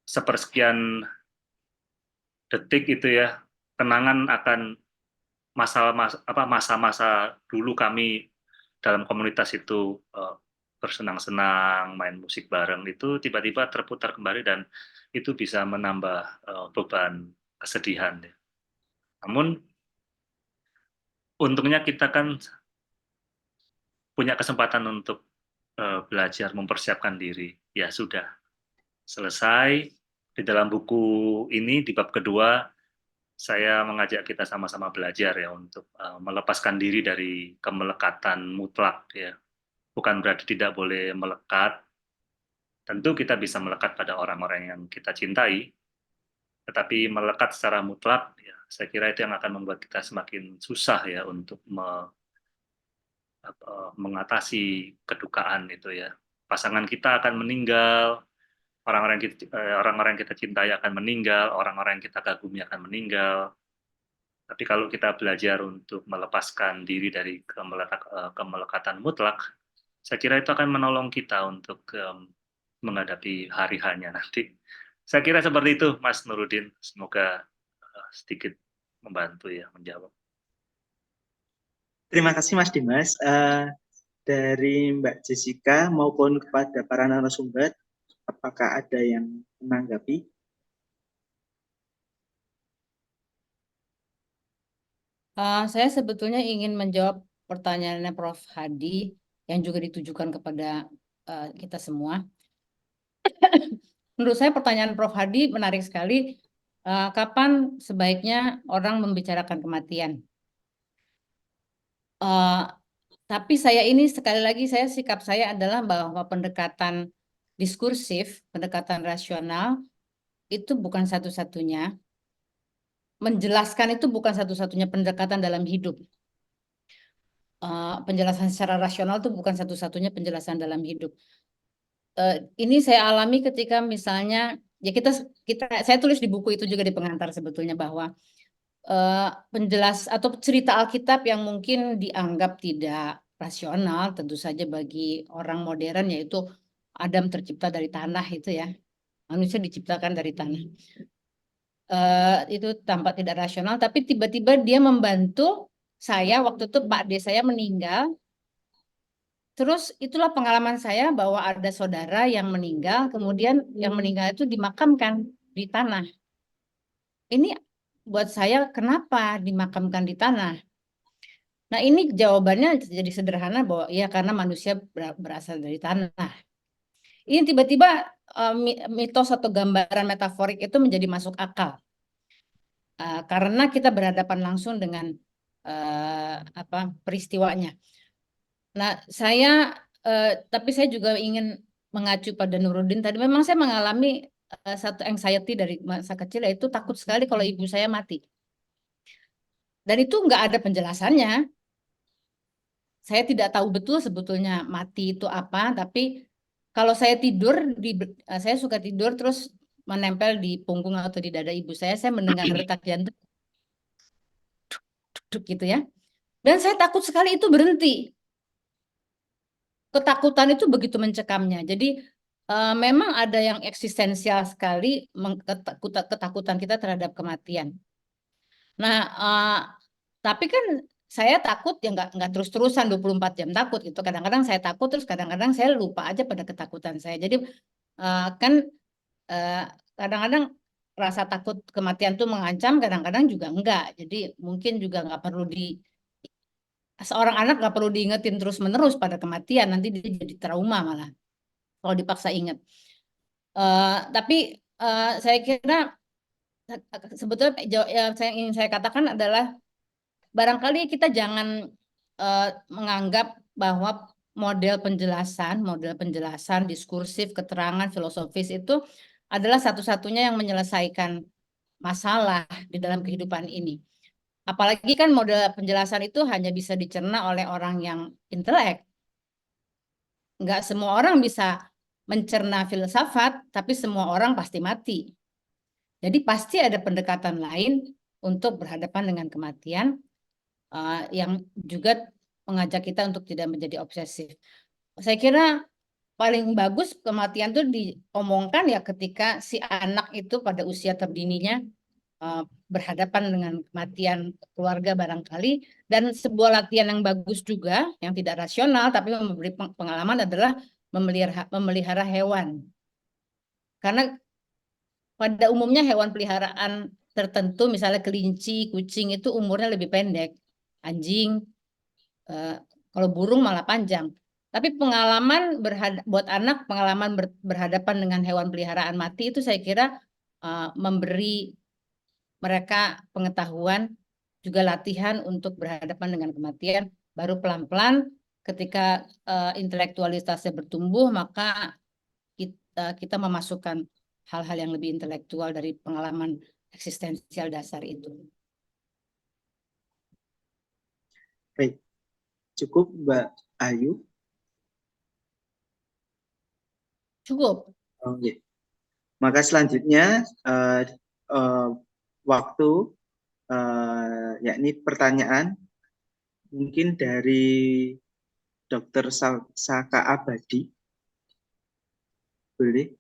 sepersekian detik itu ya, kenangan akan masa-masa dulu kami dalam komunitas itu bersenang-senang, main musik bareng, itu tiba-tiba terputar kembali dan itu bisa menambah beban kesedihan. Ya. Namun untungnya kita kan punya kesempatan untuk belajar mempersiapkan diri. Ya sudah, selesai. Di dalam buku ini, di bab kedua, saya mengajak kita sama-sama belajar ya untuk melepaskan diri dari kemelekatan mutlak ya. Bukan berarti tidak boleh melekat. Tentu kita bisa melekat pada orang-orang yang kita cintai, tetapi melekat secara mutlak ya, saya kira itu yang akan membuat kita semakin susah ya untuk mengatasi kedukaan itu ya. Pasangan kita akan meninggal, orang-orang yang kita cintai akan meninggal, orang-orang yang kita kagumi akan meninggal. Tapi kalau kita belajar untuk melepaskan diri dari kemelekatan mutlak, saya kira itu akan menolong kita untuk menghadapi hari-harinya nanti. Saya kira seperti itu, Mas Nurudin. Semoga sedikit membantu ya menjawab. Terima kasih Mas Dimas. Dari Mbak Jessica maupun kepada para narasumber, apakah ada yang menanggapi? Saya sebetulnya ingin menjawab pertanyaannya Prof. Hadi yang juga ditujukan kepada kita semua. Menurut saya pertanyaan Prof. Hadi menarik sekali. Kapan sebaiknya orang membicarakan kematian? Tapi saya ini sekali lagi sikap saya adalah bahwa pendekatan diskursif, pendekatan rasional itu bukan satu-satunya. Menjelaskan itu bukan satu-satunya pendekatan dalam hidup. Penjelasan secara rasional itu bukan satu-satunya penjelasan dalam hidup. Ini saya alami ketika misalnya ya saya tulis di buku itu juga di pengantar sebetulnya bahwa penjelas atau cerita Alkitab yang mungkin dianggap tidak rasional tentu saja bagi orang modern, yaitu Adam tercipta dari tanah itu ya, manusia diciptakan dari tanah. Itu tampak tidak rasional, tapi tiba-tiba dia membantu saya waktu itu Pak D saya meninggal. Terus itulah pengalaman saya bahwa ada saudara yang meninggal, kemudian yang meninggal itu dimakamkan di tanah. Ini buat saya kenapa dimakamkan di tanah? Nah ini jawabannya jadi sederhana bahwa ya karena manusia berasal dari tanah. Ini tiba-tiba mitos atau gambaran metaforik itu menjadi masuk akal. Karena kita berhadapan langsung dengan peristiwanya. Nah, tapi saya juga ingin mengacu pada Nurudin tadi. Memang saya mengalami satu anxiety dari masa kecil, yaitu takut sekali kalau ibu saya mati. Dan itu nggak ada penjelasannya. Saya tidak tahu betul sebetulnya mati itu apa, tapi kalau saya tidur, saya suka tidur terus menempel di punggung atau di dada ibu saya mendengar detak jantung gitu ya. Dan saya takut sekali itu berhenti. Ketakutan itu begitu mencekamnya. Jadi memang ada yang eksistensial sekali ketakutan kita terhadap kematian. Nah, tapi kan saya takut ya nggak terus-terusan 24 jam takut gitu. Kadang-kadang saya takut terus kadang-kadang saya lupa aja pada ketakutan saya. Jadi kan kadang-kadang rasa takut kematian itu mengancam, kadang-kadang juga enggak. Jadi mungkin juga nggak perlu seorang anak nggak perlu diingetin terus-menerus pada kematian, nanti dia jadi trauma malah kalau dipaksa ingat. Tapi saya kira sebetulnya yang ingin saya katakan adalah barangkali kita jangan menganggap bahwa model penjelasan diskursif, keterangan filosofis itu adalah satu-satunya yang menyelesaikan masalah di dalam kehidupan ini. Apalagi kan model penjelasan itu hanya bisa dicerna oleh orang yang intelek. Nggak semua orang bisa mencerna filsafat, tapi semua orang pasti mati. Jadi pasti ada pendekatan lain untuk berhadapan dengan kematian yang juga mengajak kita untuk tidak menjadi obsesif. Saya kira paling bagus kematian itu diomongkan ya ketika si anak itu pada usia terdininya berhadapan dengan kematian keluarga barangkali, dan sebuah latihan yang bagus juga yang tidak rasional tapi memberi pengalaman adalah memelihara hewan. Karena pada umumnya hewan peliharaan tertentu misalnya kelinci, kucing itu umurnya lebih pendek. Anjing, kalau burung malah panjang. Tapi pengalaman buat anak, pengalaman berhadapan dengan hewan peliharaan mati itu saya kira memberi mereka pengetahuan, juga latihan untuk berhadapan dengan kematian. Baru pelan-pelan ketika intelektualitasnya bertumbuh, maka kita memasukkan hal-hal yang lebih intelektual dari pengalaman eksistensial dasar itu. Baik, cukup Mbak Ayu. Cukup. Oke. Maka selanjutnya waktu yakni pertanyaan mungkin dari Dr. Saka Abadi. Boleh?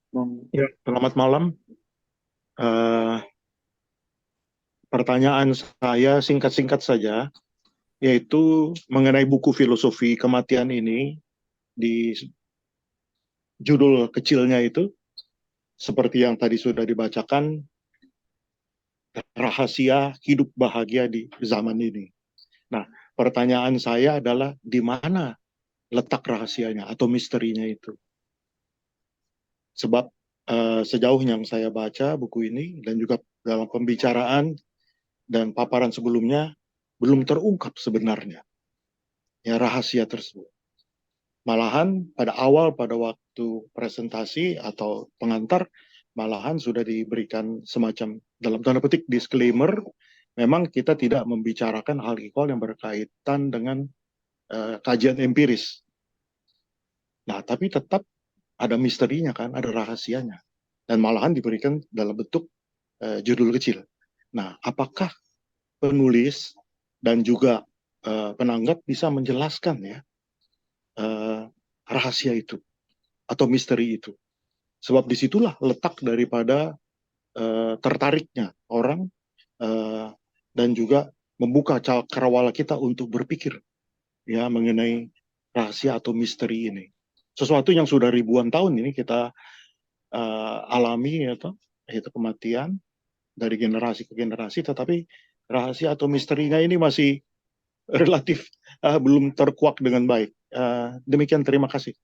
Ya, selamat malam. Pertanyaan saya singkat-singkat saja, yaitu mengenai buku filosofi kematian ini. Di judul kecilnya itu, seperti yang tadi sudah dibacakan, rahasia hidup bahagia di zaman ini. Nah, pertanyaan saya adalah di mana letak rahasianya atau misterinya itu? Sebab sejauh yang saya baca buku ini dan juga dalam pembicaraan dan paparan sebelumnya belum terungkap sebenarnya ya rahasia tersebut. Malahan pada waktu presentasi atau pengantar, malahan sudah diberikan semacam dalam tanda petik disclaimer, memang kita tidak membicarakan hal-hal yang berkaitan dengan kajian empiris. Nah, tapi tetap ada misterinya kan, ada rahasianya. Dan malahan diberikan dalam bentuk judul kecil. Nah, apakah penulis dan juga penanggap bisa menjelaskan ya rahasia itu atau misteri itu? Sebab disitulah letak daripada tertariknya orang dan juga membuka cakrawala kita untuk berpikir ya mengenai rahasia atau misteri ini. Sesuatu yang sudah ribuan tahun ini kita alami yaitu kematian dari generasi ke generasi, tetapi rahasia atau misterinya ini masih relatif belum terkuak dengan baik. Demikian, terima kasih.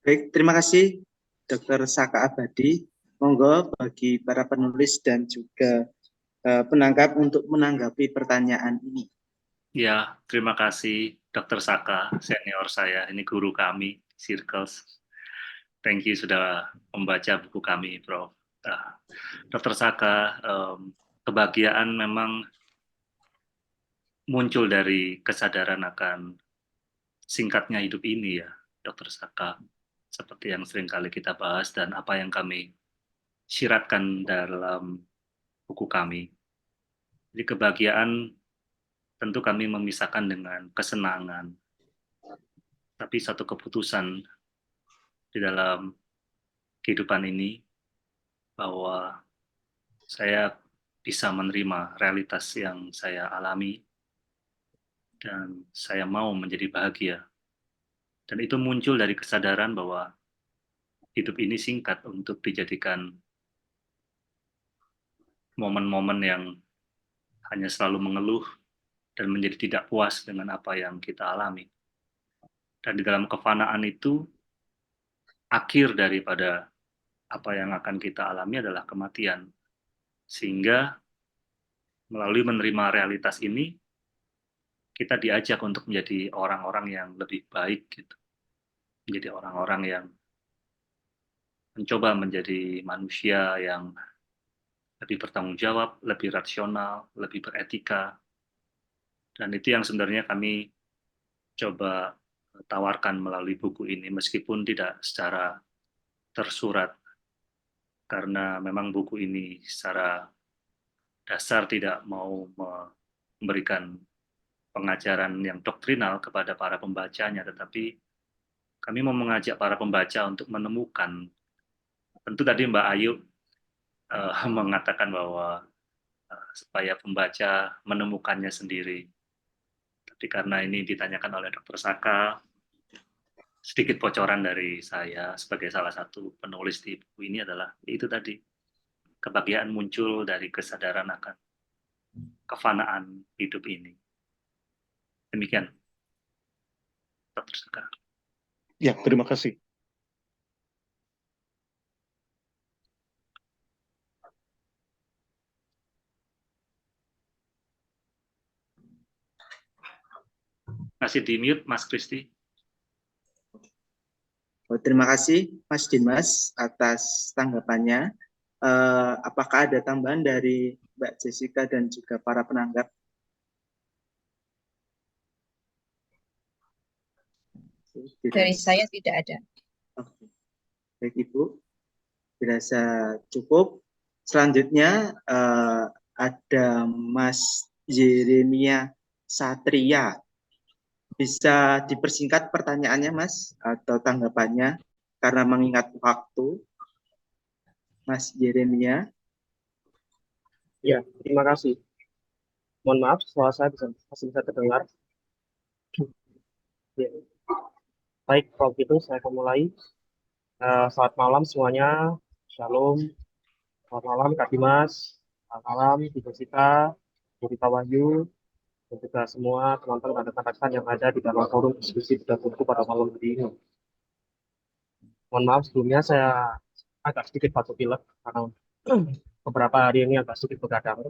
Baik, terima kasih Dr. Saka Abadi. Monggo bagi para penulis dan juga penangkap untuk menanggapi pertanyaan ini. Ya, terima kasih Dr. Saka, senior saya, ini guru kami, Circles. Thank you sudah membaca buku kami, Prof. Dr. Saka, kebahagiaan memang muncul dari kesadaran akan singkatnya hidup ini ya, Dr. Saka. Seperti yang sering kali kita bahas dan apa yang kami syiratkan dalam buku kami. Jadi kebahagiaan tentu kami memisahkan dengan kesenangan. Tapi satu keputusan di dalam kehidupan ini bahwa saya bisa menerima realitas yang saya alami dan saya mau menjadi bahagia. Dan itu muncul dari kesadaran bahwa hidup ini singkat untuk dijadikan momen-momen yang hanya selalu mengeluh dan menjadi tidak puas dengan apa yang kita alami. Dan di dalam kefanaan itu, akhir daripada apa yang akan kita alami adalah kematian. Sehingga melalui menerima realitas ini, kita diajak untuk menjadi orang-orang yang lebih baik, gitu. Menjadi orang-orang yang mencoba menjadi manusia yang lebih bertanggung jawab, lebih rasional, lebih beretika. Dan itu yang sebenarnya kami coba tawarkan melalui buku ini, meskipun tidak secara tersurat. Karena memang buku ini secara dasar tidak mau memberikan pengajaran yang doktrinal kepada para pembacanya, tetapi kami mau mengajak para pembaca untuk menemukan. Tentu tadi Mbak Ayu mengatakan bahwa supaya pembaca menemukannya sendiri. Tapi karena ini ditanyakan oleh Dr. Saka, sedikit bocoran dari saya sebagai salah satu penulis di buku ini adalah itu tadi, kebahagiaan muncul dari kesadaran akan kefanaan hidup ini. Demikian. Tetap tersedia. Ya, terima kasih. Masih di mute, Mas Kristi. Terima kasih Mas Dimas atas tanggapannya. Apakah ada tambahan dari Mbak Jessica dan juga para penanggap? Dari saya tidak ada. Oke. Baik Ibu, dirasa cukup. Selanjutnya ada Mas Yeremia Satria. Bisa dipersingkat pertanyaannya Mas atau tanggapannya karena mengingat waktu. Mas Yeremia. Ya, terima kasih. Mohon maaf, suara saya masih bisa terdengar. Ya. Baik, kalau gitu saya akan mulai. Selamat malam semuanya. Shalom. Selamat malam Kak Dimas. Selamat malam Ibu Sita, Bu Rita Wahyu, dan juga semua teman-teman dan rekan-rekan yang ada di dalam forum diskusi bedah buku pada malam hari ini. Mohon maaf sebelumnya saya agak sedikit batuk pilek karena beberapa hari ini agak sedikit begadang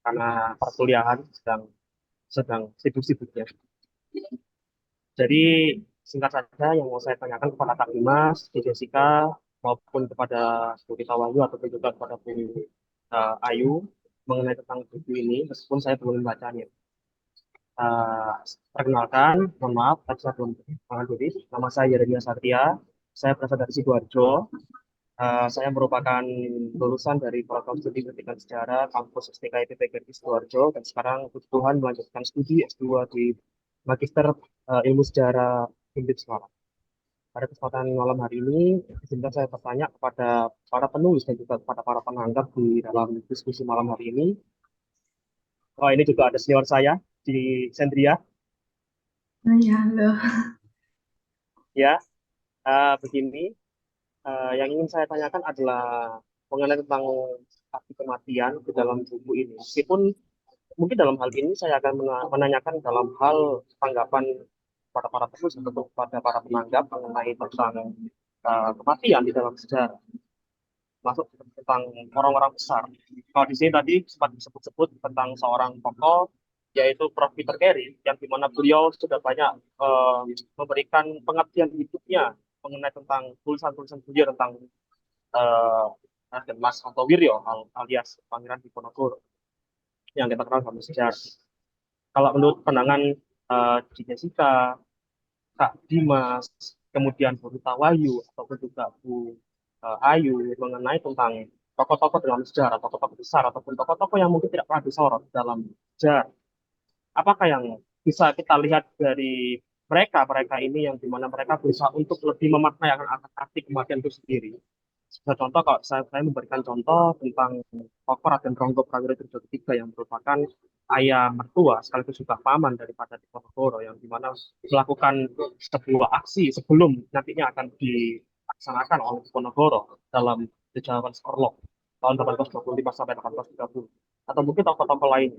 karena perkuliahan sedang sibuk-sibuknya. Jadi singkat saja yang mau saya tanyakan kepada Kak Dimas, Bu Jessica, maupun kepada Bu Rita Wahyu ataupun juga kepada Bu Ayu mengenai tentang buku ini, meskipun saya belum membacanya. Perkenalkan, mohon maaf, tadi saya belum mengenal diri. Nama saya Yeremia Satria, saya berasal dari Sidoarjo. Saya merupakan lulusan dari program studi pendidikan sejarah kampus STKIP PGRI Sidoarjo dan sekarang puji Tuhan melanjutkan studi S2 di Magister Ilmu Sejarah Undip Semarang. Pada kesempatan malam hari ini, izinkan saya bertanya kepada para penulis dan juga kepada para penanggap di dalam diskusi malam hari ini. Ini juga ada senior saya di Sendria. Ya, halo. Ya, begini. Yang ingin saya tanyakan adalah mengenai tentang arti kematian di dalam buku ini. Meskipun mungkin dalam hal ini saya akan menanyakan dalam hal tanggapan pada para penulis atau kepada para penanggap mengenai tentang kematian di dalam sejarah, masuk tentang orang-orang besar. Kalau di sini tadi sempat disebut-sebut tentang seorang tokoh yaitu Prof. Peter Carey, yang dimana beliau sudah banyak memberikan pengabdian hidupnya mengenai tentang tulisan-tulisan beliau tentang Mas Antowiryo alias Pangeran Diponegoro yang kita kenal dalam sejarah. Kalau menurut pandangan Jessica, Kak Dimas, kemudian Bu Rita Wahyu ataupun juga Bu Ayu mengenai tentang tokoh-tokoh dalam sejarah, tokoh-tokoh besar ataupun tokoh-tokoh yang mungkin tidak pernah disorot dalam sejarah, apakah yang bisa kita lihat dari mereka ini yang dimana mereka berusaha untuk lebih memaknai akan arti kematian itu sendiri. Contoh, kalau saya memberikan contoh tentang tokoh Raden Ronggo Prawiro Dirga III yang merupakan ayah mertua sekaligus juga paman daripada Diponegoro, yang dimana melakukan sebuah aksi sebelum nantinya akan dilaksanakan oleh Diponegoro dalam Jajaran Skorlog tahun 1825 sampai 1830, atau mungkin tokoh-tokoh lain.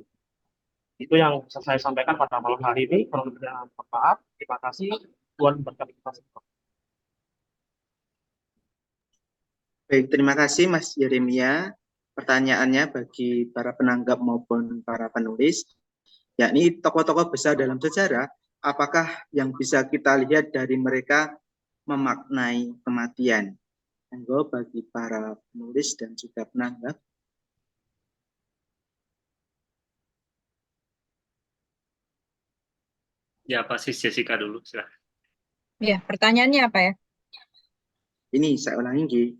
Itu yang bisa saya sampaikan pada malam hari ini. Kalau tidak bermanfaat, terima kasih. Tuhan memberkati kita semua. Baik, terima kasih Mas Yeremia. Pertanyaannya bagi para penanggap maupun para penulis, yakni tokoh-tokoh besar dalam sejarah, apakah yang bisa kita lihat dari mereka memaknai kematian? Monggo bagi para penulis dan juga penanggap. Ya, pasti Jessica dulu, silahkan. Ya, pertanyaannya apa ya? Ini saya ulangi,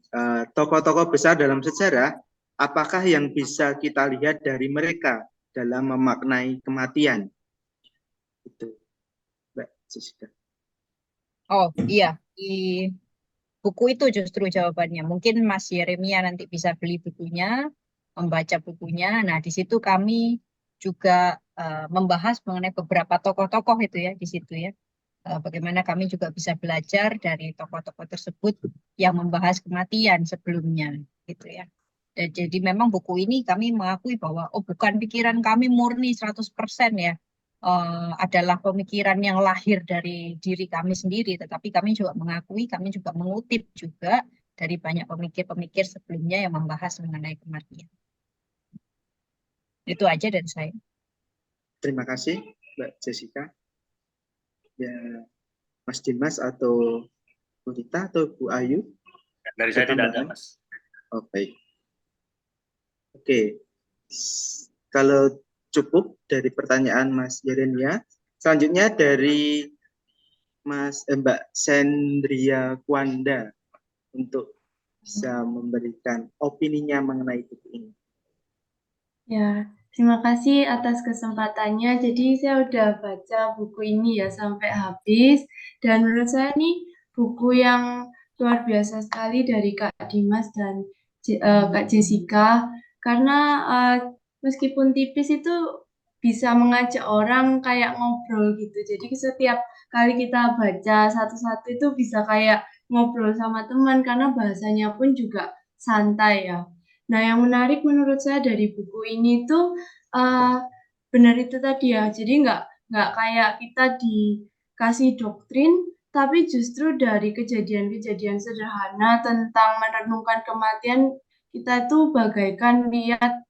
tokoh-tokoh besar dalam sejarah, apakah yang bisa kita lihat dari mereka dalam memaknai kematian? Itu, Mbak Jessica. Oh iya, di buku itu justru jawabannya. Mungkin Mas Yeremia nanti bisa beli bukunya, membaca bukunya. Nah, di situ kami juga membahas mengenai beberapa tokoh-tokoh itu ya di situ ya. Bagaimana kami juga bisa belajar dari tokoh-tokoh tersebut yang membahas kematian sebelumnya gitu ya. Dan jadi memang buku ini kami mengakui bahwa bukan pikiran kami murni 100% ya. adalah pemikiran yang lahir dari diri kami sendiri, tetapi kami juga mengakui, kami juga mengutip juga dari banyak pemikir-pemikir sebelumnya yang membahas mengenai kematian. Itu aja dari saya. Terima kasih Mbak Jessica. Ya, Mas Dimas atau Bu Rita atau Bu Ayu? Dari saya tidak ada, Tambahan? Mas. Oh, baik. Oke. Kalau cukup dari pertanyaan Mas Yeremia, selanjutnya dari Mbak Sendria Kwanda untuk bisa memberikan opininya mengenai buku ini. Ya, terima kasih atas kesempatannya. Jadi saya udah baca buku ini ya sampai habis. Dan menurut saya nih buku yang luar biasa sekali dari Kak Dimas dan Kak Jessica. Karena meskipun tipis itu bisa mengajak orang kayak ngobrol gitu. Jadi setiap kali kita baca satu-satu itu bisa kayak ngobrol sama teman karena bahasanya pun juga santai ya. Nah, yang menarik menurut saya dari buku ini tuh benar itu tadi ya. Jadi nggak kayak kita dikasih doktrin, tapi justru dari kejadian-kejadian sederhana tentang merenungkan kematian, kita tuh bagaikan lihat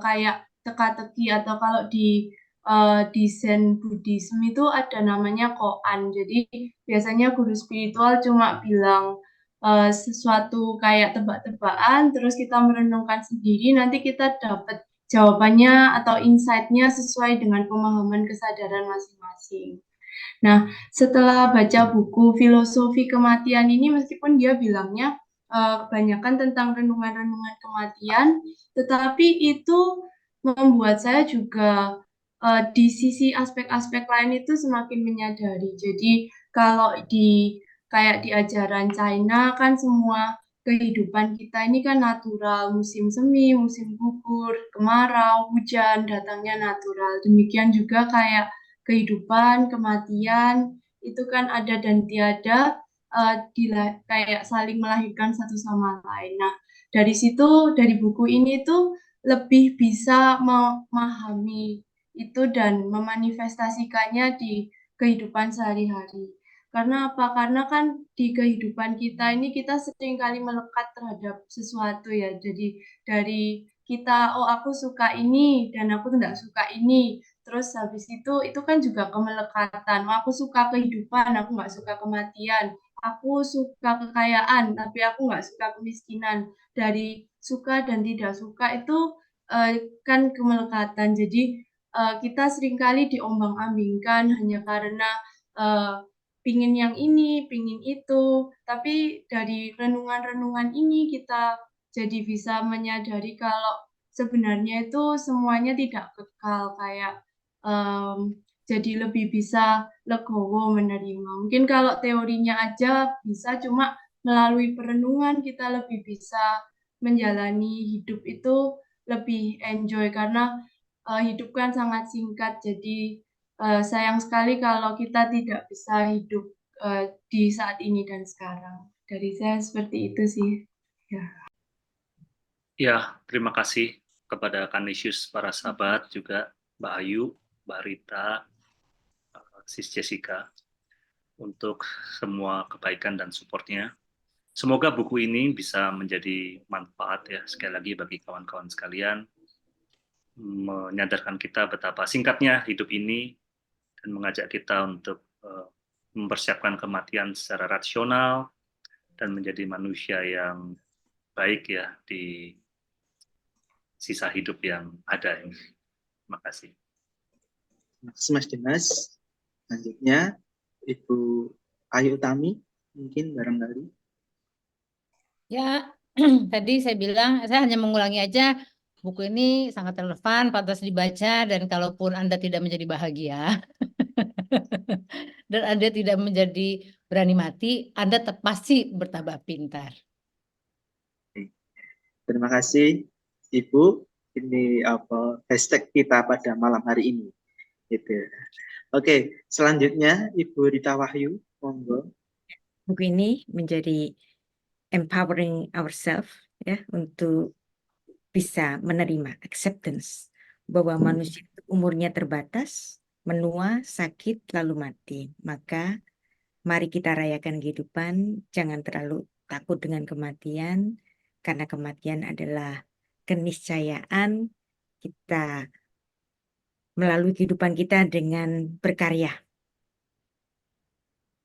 kayak teka-teki atau kalau di Zen Buddhism itu ada namanya koan. Jadi biasanya guru spiritual cuma bilang sesuatu kayak tebak-tebakan, terus kita merenungkan sendiri, nanti kita dapat jawabannya atau insight-nya sesuai dengan pemahaman kesadaran masing-masing. Nah, setelah baca buku Filosofi Kematian ini, meskipun dia bilangnya kebanyakan tentang renungan-renungan kematian, tetapi itu membuat saya juga di sisi aspek-aspek lain itu semakin menyadari. Jadi kalau kayak di ajaran China kan semua kehidupan kita ini kan natural, musim semi, musim gugur, kemarau, hujan, datangnya natural. Demikian juga kayak kehidupan, kematian, itu kan ada dan tiada, kayak saling melahirkan satu sama lain. Nah, dari situ, dari buku ini tuh lebih bisa memahami itu dan memanifestasikannya di kehidupan sehari-hari. Karena apa? Karena kan di kehidupan kita ini kita seringkali melekat terhadap sesuatu ya. Jadi dari kita, oh aku suka ini dan aku tidak suka ini. Terus habis itu kan juga kemelekatan. Oh, aku suka kehidupan, aku nggak suka kematian. Aku suka kekayaan, tapi aku nggak suka kemiskinan. Dari suka dan tidak suka itu kan kemelekatan. Jadi kita seringkali diombang-ambingkan hanya karena pingin yang ini, pingin itu. Tapi dari renungan-renungan ini kita jadi bisa menyadari kalau sebenarnya itu semuanya tidak kekal kayak jadi lebih bisa legowo menerima. Mungkin kalau teorinya aja bisa, cuma melalui perenungan kita lebih bisa menjalani hidup itu lebih enjoy karena hidup kan sangat singkat. Jadi sayang sekali kalau kita tidak bisa hidup di saat ini dan sekarang. Dari saya seperti itu sih. Ya. Ya, terima kasih kepada Kanisius, para sahabat, juga Mbak Ayu, Mbak Rita, Sis Jessica, untuk semua kebaikan dan supportnya. Semoga buku ini bisa menjadi manfaat ya, sekali lagi bagi kawan-kawan sekalian, menyadarkan kita betapa singkatnya hidup ini, dan mengajak kita untuk mempersiapkan kematian secara rasional, dan menjadi manusia yang baik ya di sisa hidup yang ada ini. Terima kasih. Terima kasih Mas Dimas. Selanjutnya Ibu Ayu Utami, mungkin barangkali. Ya, tadi saya bilang, saya hanya mengulangi aja, buku ini sangat relevan, pantas dibaca, dan kalaupun Anda tidak menjadi bahagia, dan Anda tidak menjadi berani mati, Anda pasti bertambah pintar. Terima kasih Ibu. Ini hashtag kita pada malam hari ini. Gitu. Oke, selanjutnya Ibu Rita Wahyu, monggo. Buku ini menjadi empowering ourselves ya untuk bisa menerima acceptance bahwa manusia itu umurnya terbatas, menua, sakit, lalu mati. Maka mari kita rayakan kehidupan, jangan terlalu takut dengan kematian, karena kematian adalah keniscayaan kita melalui kehidupan kita dengan berkarya,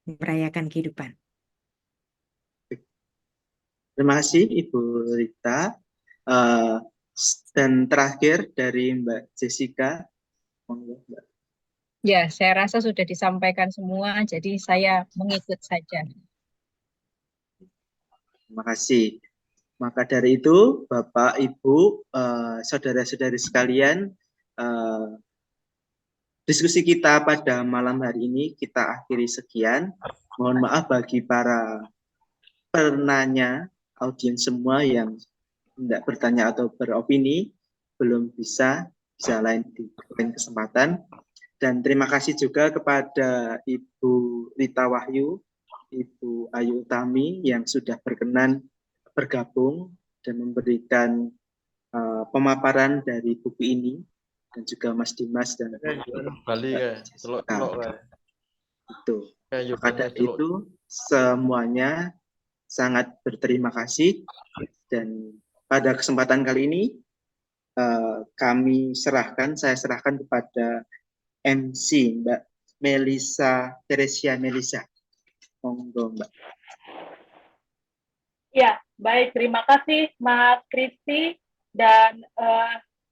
merayakan kehidupan. Terima kasih Ibu Rita. Dan terakhir dari Mbak Jessica. Monggo, Mbak. Ya, saya rasa sudah disampaikan semua, jadi saya mengikut saja. Terima kasih. Maka dari itu, Bapak, Ibu, saudara-saudari sekalian, diskusi kita pada malam hari ini kita akhiri sekian. Mohon maaf bagi para penanya, audiens semua yang tidak bertanya atau beropini, belum bisa lain di lain kesempatan. Dan terima kasih juga kepada Ibu Rita Wahyu, Ibu Ayu Utami yang sudah berkenan bergabung dan memberikan pemaparan dari buku ini, dan juga Mas Dimas dan Bali ya, itu. Maka dari itu semuanya sangat berterima kasih, dan pada kesempatan kali ini saya serahkan kepada MC Mbak Teresia Melisa. Monggo Mbak. Ya, baik, terima kasih Mas Kristi, dan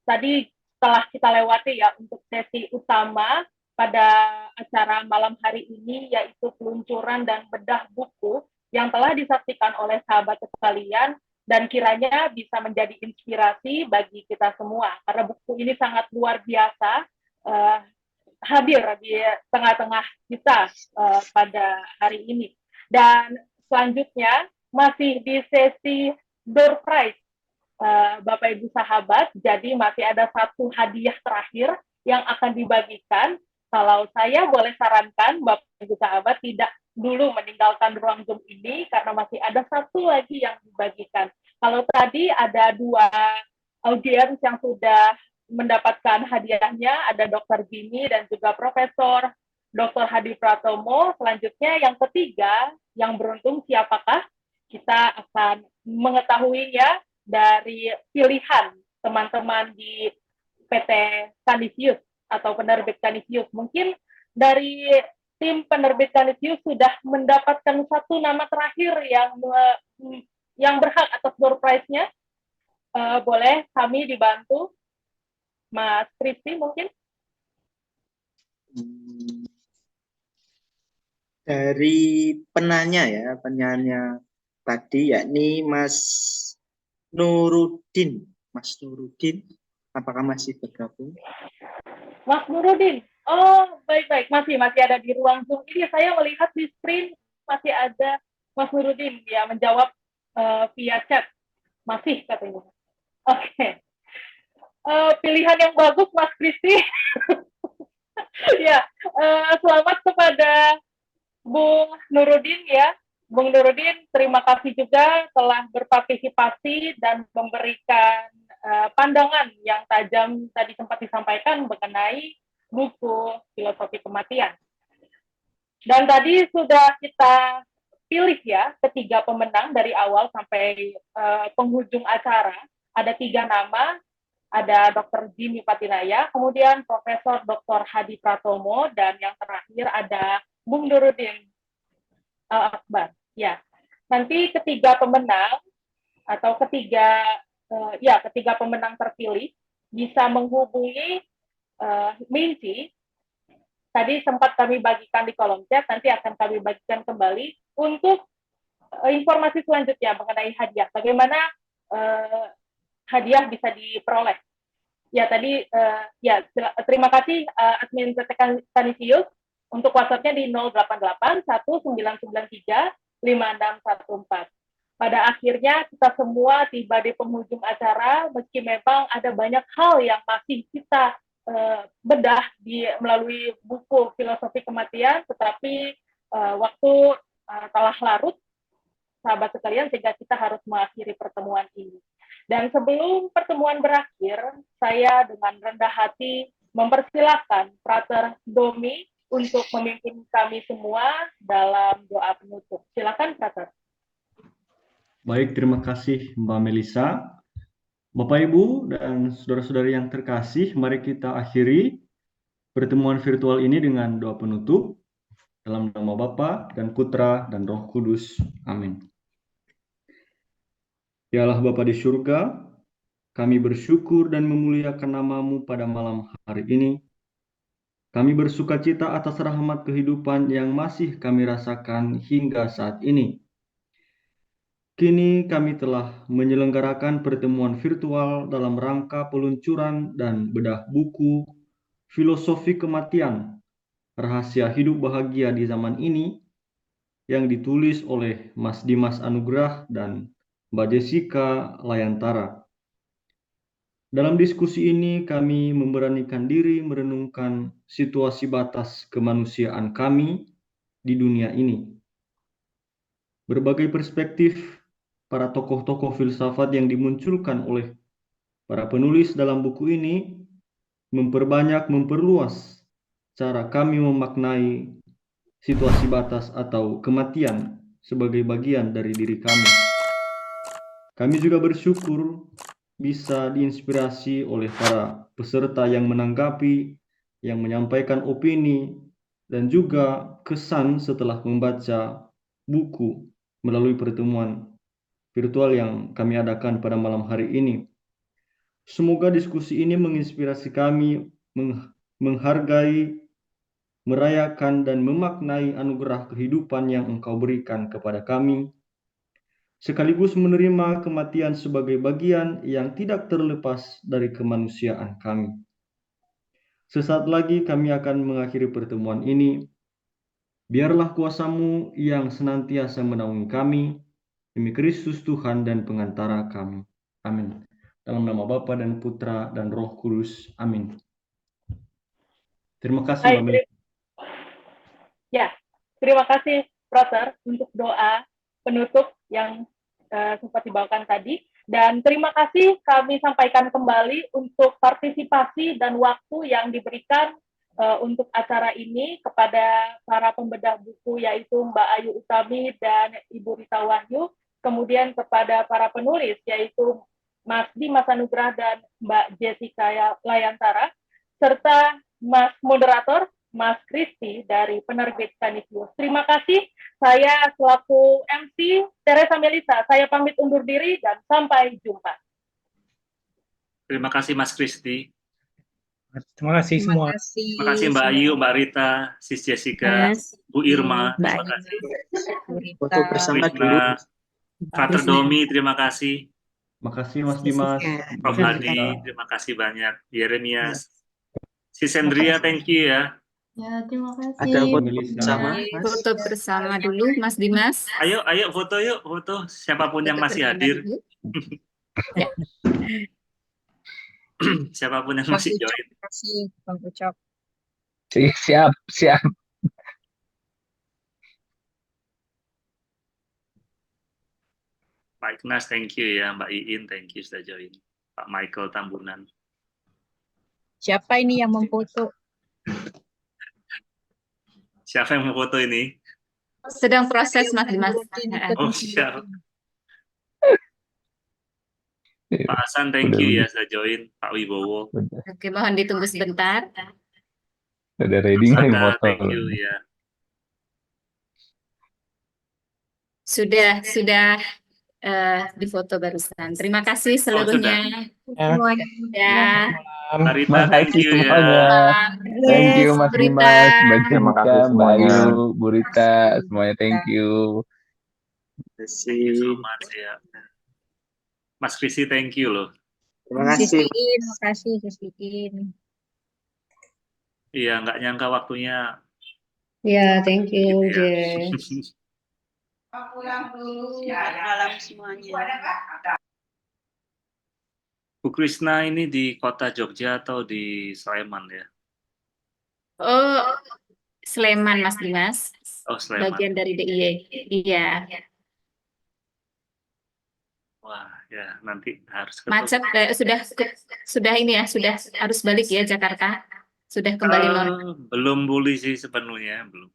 tadi telah kita lewati ya untuk sesi utama pada acara malam hari ini, yaitu peluncuran dan bedah buku yang telah disaksikan oleh sahabat sekalian, dan kiranya bisa menjadi inspirasi bagi kita semua, karena buku ini sangat luar biasa hadir di tengah-tengah kita pada hari ini. Dan selanjutnya masih di sesi door prize, Bapak Ibu sahabat, jadi masih ada satu hadiah terakhir yang akan dibagikan. Kalau saya boleh sarankan, Bapak Ibu sahabat tidak dulu meninggalkan ruang Zoom ini, karena masih ada satu lagi yang dibagikan. Kalau tadi ada 2 audiens yang sudah mendapatkan hadiahnya, ada Dr. Jimmy dan juga Profesor Dr. Hadi Pratomo. Selanjutnya yang ketiga, yang beruntung siapakah? Kita akan mengetahuinya dari pilihan teman-teman di PT Kanisius atau penerbit Kanisius. Mungkin dari tim penerbit Kanisius sudah mendapatkan satu nama terakhir yang berhak atas door prize-nya. Boleh kami dibantu? Mas Kristi mungkin? Dari penanya tadi, yakni Mas Nurudin. Mas Nurudin, apakah masih bergabung? Mas Nurudin, oh baik-baik, masih ada di ruang Zoom ini. Saya melihat di screen masih ada Mas Nurudin ya menjawab via chat, masih katanya. Oke. Pilihan yang bagus Mas Kristi. Ya, selamat kepada Bung Nurudin ya. Bung Nurudin, terima kasih juga telah berpartisipasi dan memberikan pandangan yang tajam tadi sempat disampaikan mengenai buku Filosofi Kematian. Dan tadi sudah kita pilih ya ketiga pemenang dari awal sampai penghujung acara. Ada 3 nama. Ada Dr. Jimmy Patinaya, kemudian Profesor Dr. Hadi Pratomo, dan yang terakhir ada Bung Nurudin Akbar. Ya, nanti ketiga pemenang atau ketiga pemenang terpilih bisa menghubungi Minci. Tadi sempat kami bagikan di kolom chat, nanti akan kami bagikan kembali untuk informasi selanjutnya mengenai hadiah. Bagaimana hadiah bisa diperoleh. Ya tadi terima kasih admin PT Kanisius. Untuk WhatsApp-nya di 088-1993-5614. Pada akhirnya kita semua tiba di penghujung acara, meski memang ada banyak hal yang masih kita bedah melalui buku Filosofi Kematian, tetapi waktu telah larut, sahabat sekalian, sehingga kita harus mengakhiri pertemuan ini. Dan sebelum pertemuan berakhir, saya dengan rendah hati mempersilahkan Frater Domi untuk memimpin kami semua dalam doa penutup. Silakan, Frater. Baik, terima kasih Mbak Melisa. Bapak, Ibu, dan saudara-saudari yang terkasih, mari kita akhiri pertemuan virtual ini dengan doa penutup dalam nama Bapa dan Putra dan Roh Kudus. Amin. Ya Allah Bapa di surga, kami bersyukur dan memuliakan nama-Mu pada malam hari ini. Kami bersukacita atas rahmat kehidupan yang masih kami rasakan hingga saat ini. Kini kami telah menyelenggarakan pertemuan virtual dalam rangka peluncuran dan bedah buku Filosofi Kematian, Rahasia Hidup Bahagia di Zaman Ini yang ditulis oleh Mas Dimas Anugrah dan Mbak Jessica Layantara. Dalam diskusi ini kami memberanikan diri merenungkan situasi batas kemanusiaan kami di dunia ini. Berbagai perspektif para tokoh-tokoh filsafat yang dimunculkan oleh para penulis dalam buku ini memperluas cara kami memaknai situasi batas atau kematian sebagai bagian dari diri kami. Kami juga bersyukur bisa diinspirasi oleh para peserta yang menanggapi, yang menyampaikan opini, dan juga kesan setelah membaca buku melalui pertemuan virtual yang kami adakan pada malam hari ini. Semoga diskusi ini menginspirasi kami menghargai, merayakan, dan memaknai anugerah kehidupan yang Engkau berikan kepada kami, sekaligus menerima kematian sebagai bagian yang tidak terlepas dari kemanusiaan kami. Sesaat lagi kami akan mengakhiri pertemuan ini. Biarlah kuasa-Mu yang senantiasa menaungi kami, demi Kristus Tuhan dan pengantara kami. Amin. Dalam nama Bapa dan Putra dan Roh Kudus. Amin. Terima kasih, Mbak Meli. Ya, terima kasih, Frater, untuk doa penutup yang sempat dibawakan tadi. Dan terima kasih kami sampaikan kembali untuk partisipasi dan waktu yang diberikan untuk acara ini kepada para pembedah buku, yaitu Mbak Ayu Utami dan Ibu Rita Wahyu, kemudian kepada para penulis, yaitu Mas Dimas Anugrah dan Mbak Jessica Layantara, serta Mas Moderator, Mas Kristi dari penerbit Canisius. Terima kasih. Saya selaku MC Teresa Melisa, saya pamit undur diri dan sampai jumpa. Terima kasih Mas Kristi. Terima kasih semua. Terima kasih Mbak Ayu, Mbak Rita, Sis Jessica, Bu Irma, terima kasih. Foto bersama dulu. Frater Domi, terima kasih. Terima kasih Mas Dimas. Prof. Hadi, terima kasih banyak. Yeremias. Sis Andrea, thank you ya. Ya, terima kasih. Ada foto bersama, Mas. Foto bersama dulu, Mas Dimas. Ayo foto yuk, foto. Siapapun yang masih hadir. Ya. Siapapun yang masih join. Terima kasih, Bang Ucok. Siap. Pak Ignas, thank you ya. Mbak Iin, thank you sudah join. Pak Michael Tambunan. Siapa ini yang memfoto? Siapa yang memfoto ini? Sedang proses, Mas Dimas. Oh, siap. Pak Hasan, thank you ya sudah join. Pak Wibowo. Oke, mohon ditunggu sebentar. Udah ready nih foto. Thank you ya. Sudah difoto barusan. Terima kasih seluruhnya. Ya. Mbak Rita, thank you ya. Thank you Mas Dimas, Mbak Terima kasih Jessica, Mbak semuanya. Ayu, Bu Rita, semuanya thank you. Terima kasih. So much ya. Mas Kristi, thank you loh. Terima kasih. Terima kasih, Sisin. Iya, nggak nyangka waktunya. Ya, thank you, Gitu ya. Jess. Malam semuanya. Bu Krisna ini di kota Jogja atau di Sleman ya? Oh, Sleman, Mas Dimas. Oh, Sleman. Bagian dari DIY. Iya. Wah, ya nanti harus Macet, sudah ini ya, sudah harus balik ya Jakarta. Sudah kembali normal. Belum pulih sih sepenuhnya, belum.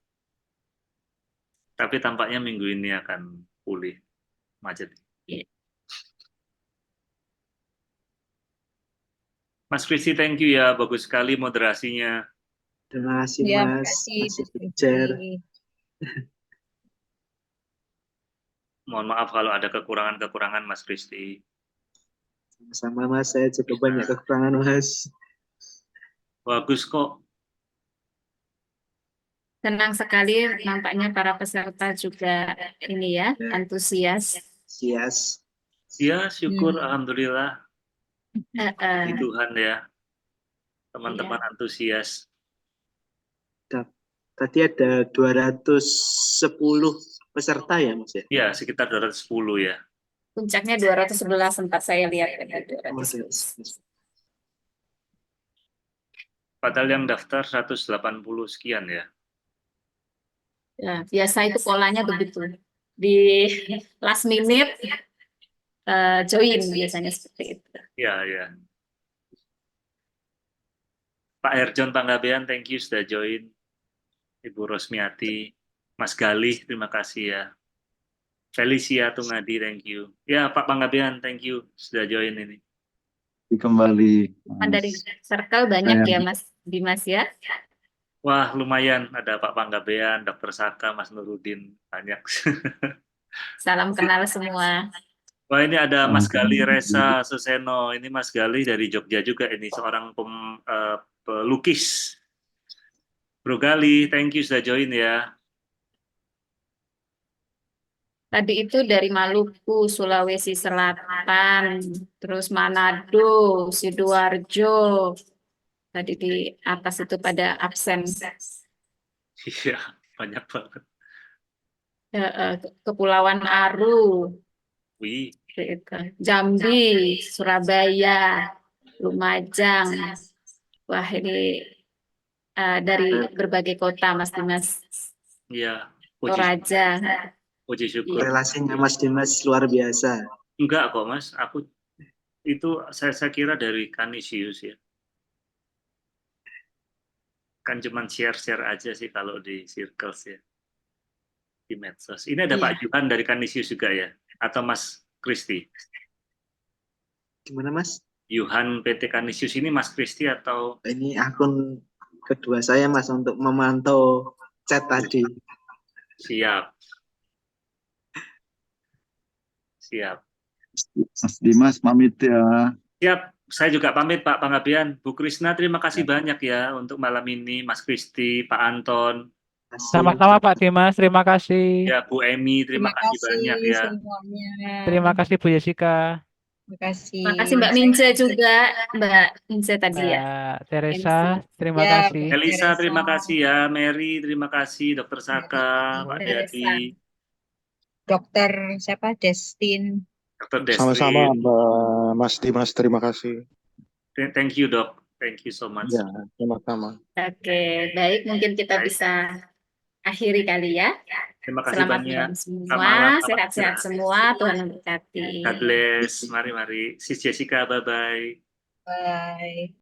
Tapi tampaknya minggu ini akan pulih macet. Iya. Mas Kristi, thank you ya, bagus sekali moderasinya. Terima kasih Ya, Mas, makasih masih Bu belajar. Kristi. Mohon maaf kalau ada kekurangan-kekurangan Mas Kristi. Sama Mas, saya juga banyak kekurangan Mas. Bagus kok. Senang sekali nampaknya para peserta juga ini ya, antusias. Sias. Ya, syukur alhamdulillah. Di Iya. Tuhan ya. Teman-teman antusias. Tadi ada 210 peserta ya Mas ya? Ya, sekitar 210 ya. Puncaknya 211 sempat saya lihat ada 211. Padahal yang daftar 180 sekian ya. Ya, biasa itu polanya begitu. Di last minute join biasanya seperti itu. Ya, ya. Pak Herjon Panggabean, thank you sudah join. Ibu Rosmiati, Mas Galih, terima kasih ya. Felicia Tungadi, thank you. Ya, Pak Panggabean, thank you sudah join ini. Kembali. Dari circle banyak ya Mas Dimas ya. Wah, lumayan. Ada Pak Panggabean, Dr. Saka, Mas Nurudin, banyak. Salam kenal semua. Wah, ini ada Mas Gali Resa Suseno. Ini Mas Gali dari Jogja juga. Ini seorang pelukis. Bro Gali, thank you sudah join ya. Tadi itu dari Maluku, Sulawesi Selatan, terus Manado, Sidoarjo. Tadi di atas itu pada absen. Iya, banyak banget. Kepulauan Aru, Wih. Jambi, Surabaya, Lumajang. Wah, ini dari berbagai kota, Mas Dimas. Iya, Toraja. puji syukur. Relasinya Mas Dimas luar biasa. Enggak kok Mas, aku itu saya kira dari Canisius ya. Kan cuman share-share aja sih kalau di circles ya. Di medsos. Ini ada Pak Yuhan dari Canisius juga ya? Atau Mas Kristi? Gimana Mas? Yuhan PT Canisius ini Mas Kristi atau? Ini akun kedua saya Mas untuk memantau chat tadi. Siap. Siap. Mas Dimas pamit ya. Siap. Saya juga pamit Pak Panggabean. Bu Krisna terima kasih banyak ya untuk malam ini. Mas Kristi, Pak Anton. Sama-sama Pak Dimas, terima kasih. Ya Bu Emi, terima kasih banyak ya. Semuanya. Terima kasih Bu Jessica. Terima kasih. Makasih Mbak Mince juga, Mbak Mince tadi ya. Teresa, terima Ya, kasih. Elisa, terima kasih ya. Mary, terima kasih. Dr. Saka, Pak Dedi. Dokter siapa? Destin. Dr. Destin. Sama-sama Mas Dimas, terima kasih. Thank you dok. Thank you so much. Ya, sama-sama. Oke, baik. Mungkin kita bisa akhiri kali ya. Terima kasih Selamat banyak. malam Selamat malam, semua, sehat-sehat semua. Tuhan memberkati. God bless. Mari. Sis Jessica, bye-bye. Bye.